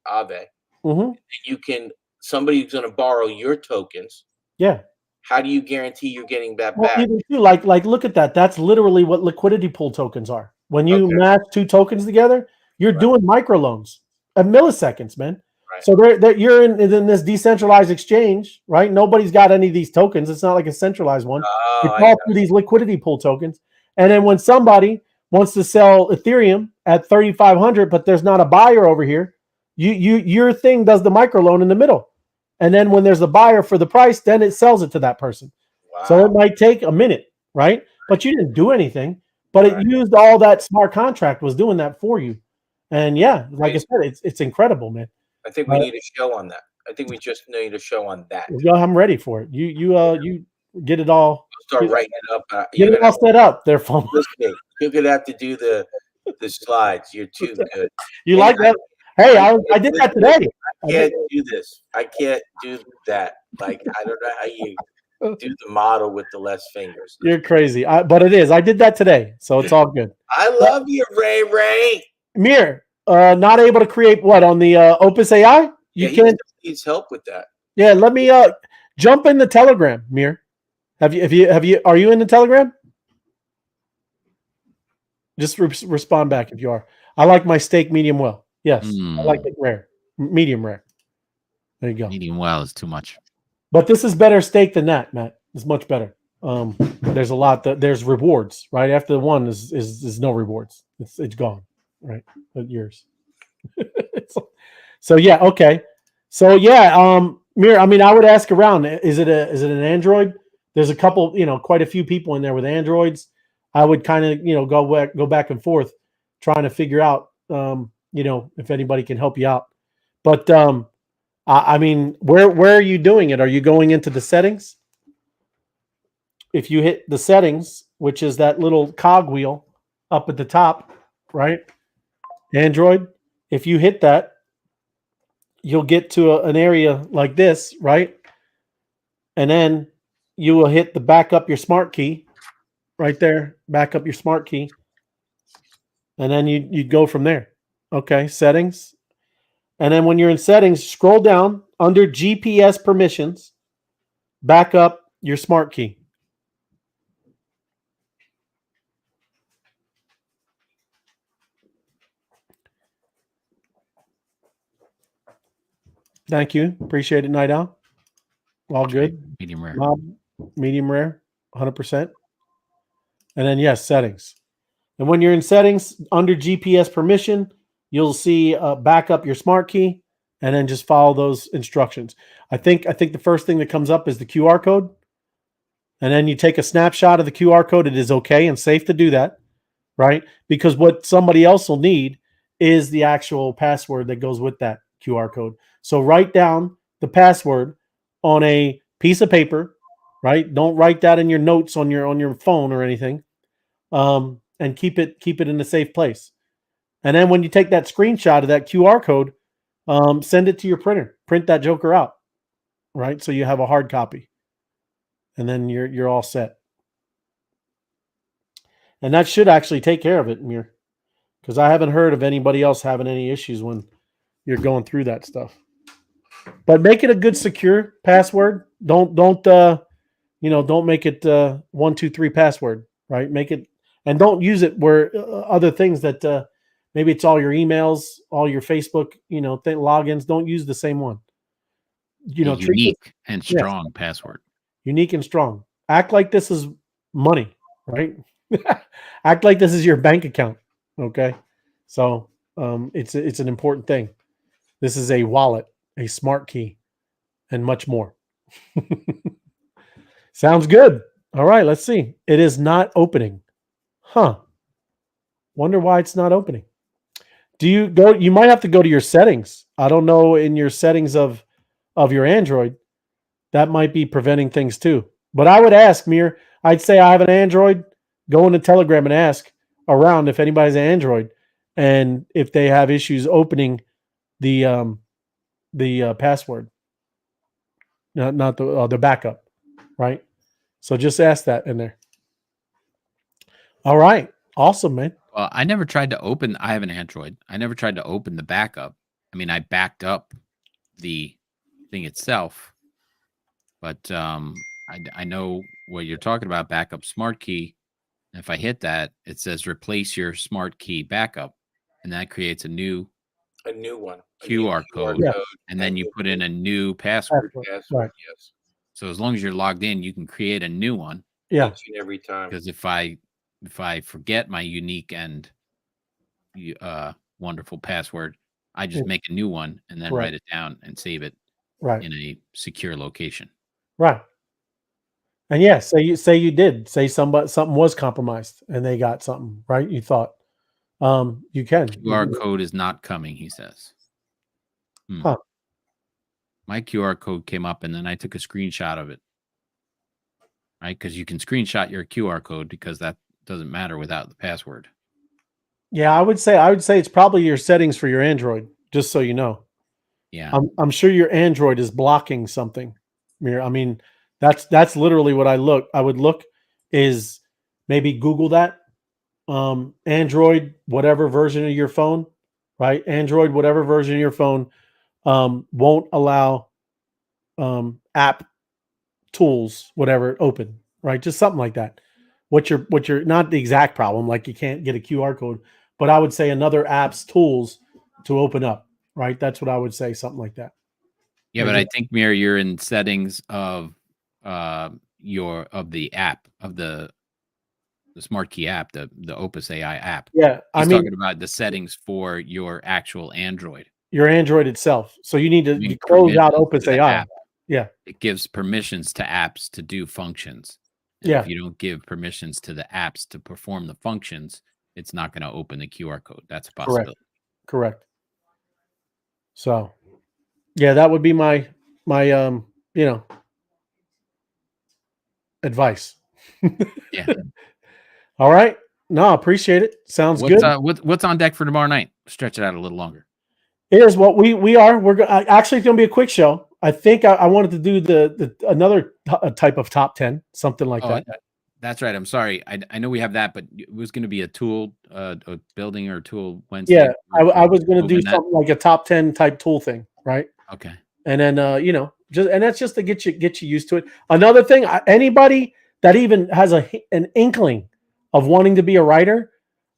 D: Aave.
B: Mm-hmm.
D: Somebody's going to borrow your tokens.
B: Yeah.
D: How do you guarantee you're getting that back?
B: Even too, like look at that. That's literally what liquidity pool tokens are. When you match two tokens together, you're doing microloans at milliseconds, man. Right. So you're in this decentralized exchange, right? Nobody's got any of these tokens. It's not like a centralized one. It's all through these liquidity pool tokens. And then when somebody wants to sell Ethereum at 3,500, but there's not a buyer over here, your thing does the microloan in the middle. And then when there's a buyer for the price, then it sells it to that person. Wow. So it might take a minute, right? But you didn't do anything. But it used all that smart contract was doing that for you. And like I said, it's incredible, man.
D: I think we need a show on that. I think we just need a show on that.
B: I'm ready for it. You get it all.
D: I'll start writing it up.
B: Get it all set up there, phone.
D: You're gonna have to do the slides. You're too good.
B: You like that? Hey, I did that today.
D: I can't do this. I can't do that. Like, I don't know how you do the model with the less fingers.
B: You're crazy. But it is. I did that today, so it's all good.
D: I love you, Ray.
B: Mir, Not able to create what on the Opus AI? You
D: Yeah,
B: can't.
D: he needs help with that.
B: Yeah, let me jump in the Telegram, Mir. Are you in the Telegram? Just respond back if you are. I like my steak medium well. Yes, I like it rare, medium rare. There you go.
C: Medium well is too much.
B: But this is better steak than that, Matt. It's much better. There's a lot there's rewards, right? After the one is no rewards. It's gone, right? Yours. So yeah, okay. So yeah, Mir, I mean, I would ask around. Is it an Android? There's a couple, quite a few people in there with Androids. I would kind of, go back and forth, trying to figure out, if anybody can help you out. But I mean, where are you doing it? Are you going into the settings? If you hit the settings, which is that little cog wheel up at the top, right? Android. If you hit that, you'll get to an area like this, right? And then you will hit the back up your smart key right there. Back up your smart key. And then you go from there. Okay, settings. And then when you're in settings, scroll down under GPS permissions, back up your smart key. Thank you. Appreciate it, Night Owl. All good.
C: Medium rare.
B: Medium rare, 100%. And then, yes, settings. And when you're in settings, under GPS permission, you'll see back up your smart key and then just follow those instructions. I think the first thing that comes up is the QR code. And then you take a snapshot of the QR code. It is okay and safe to do that, right? Because what somebody else will need is the actual password that goes with that QR code. So write down the password on a piece of paper, right? Don't write that in your notes on your phone or anything, and keep it in a safe place. And then when you take that screenshot of that QR code, send it to your printer. Print that joker out, right? So you have a hard copy, and then you're all set. And that should actually take care of it, Mir, because I haven't heard of anybody else having any issues when you're going through that stuff. But make it a good secure password. Don't make it 123 password, right? Make it, and don't use it where other things that maybe it's all your emails, all your Facebook, logins. Don't use the same one.
C: Unique and strong password.
B: Unique and strong. Act like this is money, right? Act like this is your bank account. Okay, so it's an important thing. This is a wallet, a smart key, and much more. Sounds good. All right, let's see. It is not opening. Huh. Wonder why it's not opening. You might have to go to your settings. I don't know, in your settings of your Android, that might be preventing things too. But I would ask, Mir, I'd say I have an Android, go into Telegram and ask around if anybody's an Android and if they have issues opening the password. Not the backup, right? So just ask that in there. All right. Awesome, man.
C: Well, I never tried to open. I have an Android. I never tried to open the backup. I mean, I backed up the thing itself, but I know what you're talking about. Backup smart key. If I hit that, it says replace your smart key backup, and that creates a new
D: one,
C: QR code, and then you put in a new password.
B: Right.
D: Yes.
C: So as long as you're logged in, you can create a new one.
B: Yeah.
D: Each and every time.
C: Because if I forget my unique and wonderful password, I just make a new one and then write it down and save it in a secure location.
B: Right. And yeah, say you did. Say something was compromised and they got something, right? You thought. You can.
C: QR code is not coming, he says.
B: Huh.
C: My QR code came up and then I took a screenshot of it. Right? Because you can screenshot your QR code because that doesn't matter without the password.
B: Yeah, I would say it's probably your settings for your Android, just so you know.
C: Yeah.
B: I'm sure your Android is blocking something. I mean, that's literally what I would look is maybe Google that. Android, whatever version of your phone, right? Android, whatever version of your phone, won't allow app tools, whatever, open, right? Just something like that. What you're not the exact problem, like you can't get a QR code, but I would say another app's tools to open up, right? That's what I would say, something like that.
C: Yeah, but I think, Mir, you're in settings of the app, of the Smart Key app, the Opus AI app.
B: Yeah,
C: He's talking about the settings for your actual Android.
B: Your Android itself. So you need to close out Opus AI. Yeah.
C: It gives permissions to apps to do functions. And
B: Yeah.
C: if you don't give permissions to the apps to perform the functions, it's not going to open the QR code. That's a possibility.
B: Correct. So, yeah, that would be my advice.
C: Yeah.
B: All right. No, I appreciate it. Sounds good.
C: What's on deck for tomorrow night? Stretch it out a little longer.
B: Here's what we are. We're actually, it's going to be a quick show. I think I wanted to do another type of top 10, something like that.
C: That's right. I'm sorry. I know we have that, but it was going to be a tool, a building or tool Wednesday.
B: Yeah, I was going to do something like a top 10 type tool thing, right?
C: Okay.
B: And then that's just to get you used to it. Another thing, anybody that even has an inkling of wanting to be a writer,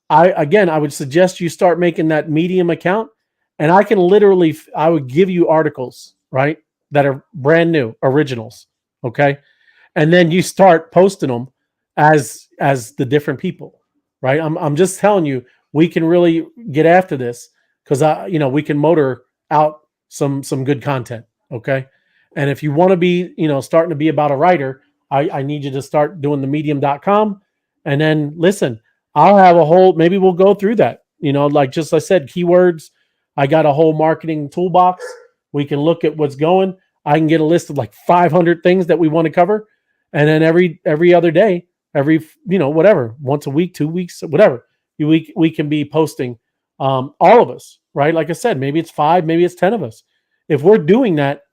B: I would suggest you start making that Medium account, and I would give you articles, right, that are brand new, originals, okay? And then you start posting them as the different people, right? I'm just telling you, we can really get after this because we can motor out some good content, okay? And if you want to be, starting to be about a writer, I need you to start doing the medium.com. And then listen, I'll have maybe we'll go through that, like just I said, keywords. I got a whole marketing toolbox. We can look at what's going. I can get a list of like 500 things that we want to cover. And then every other day, whatever, once a week, 2 weeks, whatever, we can be posting, all of us, right? Like I said, maybe it's 5, maybe it's 10 of us. If we're doing that,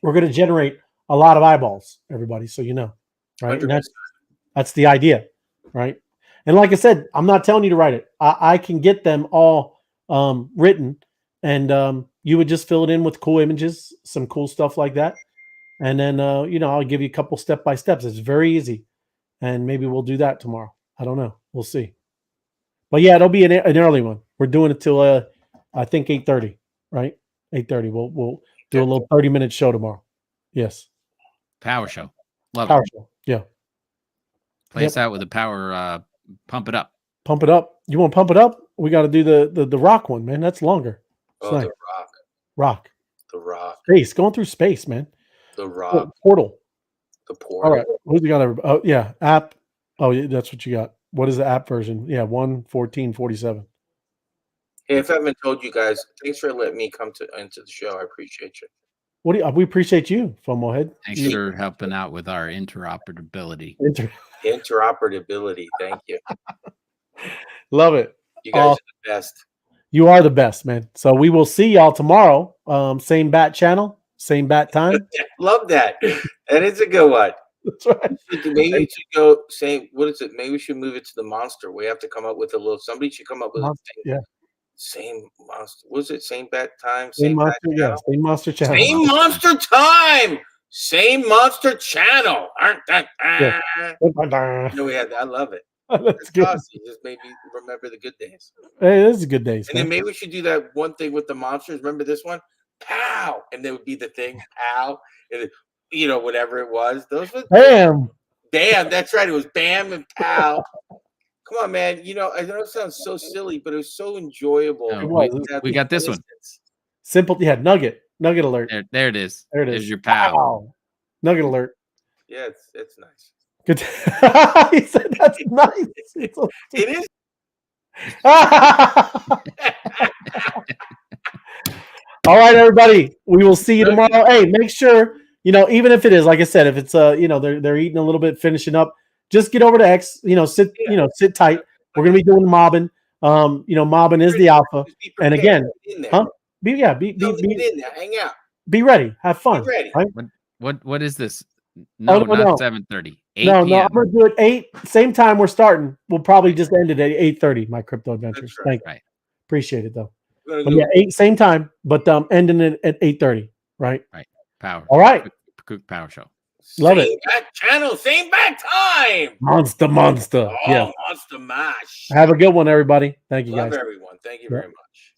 B: we're going to generate a lot of eyeballs, everybody. So, right. 100%. And that's the idea. Right. And like I said, I'm not telling you to write it. I can get them all written, and you would just fill it in with cool images, some cool stuff like that. And then, I'll give you a couple step-by-steps. It's very easy. And maybe we'll do that tomorrow. I don't know. We'll see. But yeah, it'll be an early one. We're doing it till, I think 8:30, right? 8:30. We'll do a little 30-minute show tomorrow. Yes.
C: Power show. Love
B: Power
C: it.
B: Show. Yeah.
C: Play us out with a power, pump it up.
B: Pump it up. You want to pump it up? We got to do the rock one, man. That's longer.
D: The rock.
B: Rock.
D: The rock.
B: Space. Going through space, man.
D: The rock.
B: Portal.
D: The portal.
B: All right. Who's we got? Oh, yeah. App. Oh, yeah, that's what you got. What is the app version? Yeah, 1:14:47.
D: Hey, if I haven't told you guys, thanks for letting me come into the show. I appreciate you.
B: We appreciate you, FOMO Head.
C: Thanks for helping out with our interoperability.
D: Interoperability. Thank you.
B: Love it.
D: You guys are the best.
B: You are the best, man. So we will see y'all tomorrow. Same bat channel, same bat time.
D: Love that. That is a good one.
B: That's right.
D: Maybe we should go say, what is it? Maybe we should move it to the monster. We have to come up with somebody should come up with same monster. Was it same bat time?
B: Same monster, yeah. Same monster channel.
D: Same monster time. Same monster channel. No, we had that. I love it.
B: That's good.
D: Awesome. You just made me remember the good days.
B: Hey, this is good days.
D: And then maybe we should do that one thing with the monsters. Remember this one? Pow! And there would be the thing, pow, and whatever it was. Those were
B: bam.
D: Bam, that's right. It was bam and pow. Come on, man. I know it sounds so silly, but it was so enjoyable.
C: We got this one.
B: Simple. Yeah, nugget alert.
C: There it is.
B: There it is.
C: There's your pow.
B: Nugget alert.
D: Yeah, it's nice.
B: Good. He said that's nice.
D: It is.
B: All right, everybody. We will see you tomorrow. Hey, make sure, even if it is, like I said, if it's they're eating a little bit, finishing up, just get over to X, sit tight. We're gonna be doing mobbing. Mobbing is the alpha. And again, be in
D: there, hang out.
B: Be ready, have fun.
D: Be ready.
B: Right?
C: What is this? No, not 7:30. 8
B: no,
C: PM.
B: I'm gonna do it 8. Same time we're starting. We'll probably just end it at 8:30. My crypto adventures.
D: Right.
B: Thank you. Appreciate it though.
D: We're gonna
B: But
D: do
B: yeah, same time, but ending it at 8:30. Right.
C: Right. Power.
B: All right.
C: Quick power show.
B: Love
D: same
B: it.
D: back channel, same back time.
B: Monster.
D: Oh,
B: Yeah.
D: Monster Mash.
B: Have a good one, everybody. Thank you,
D: Love
B: guys.
D: everyone. Thank you
B: Yeah.
D: very much.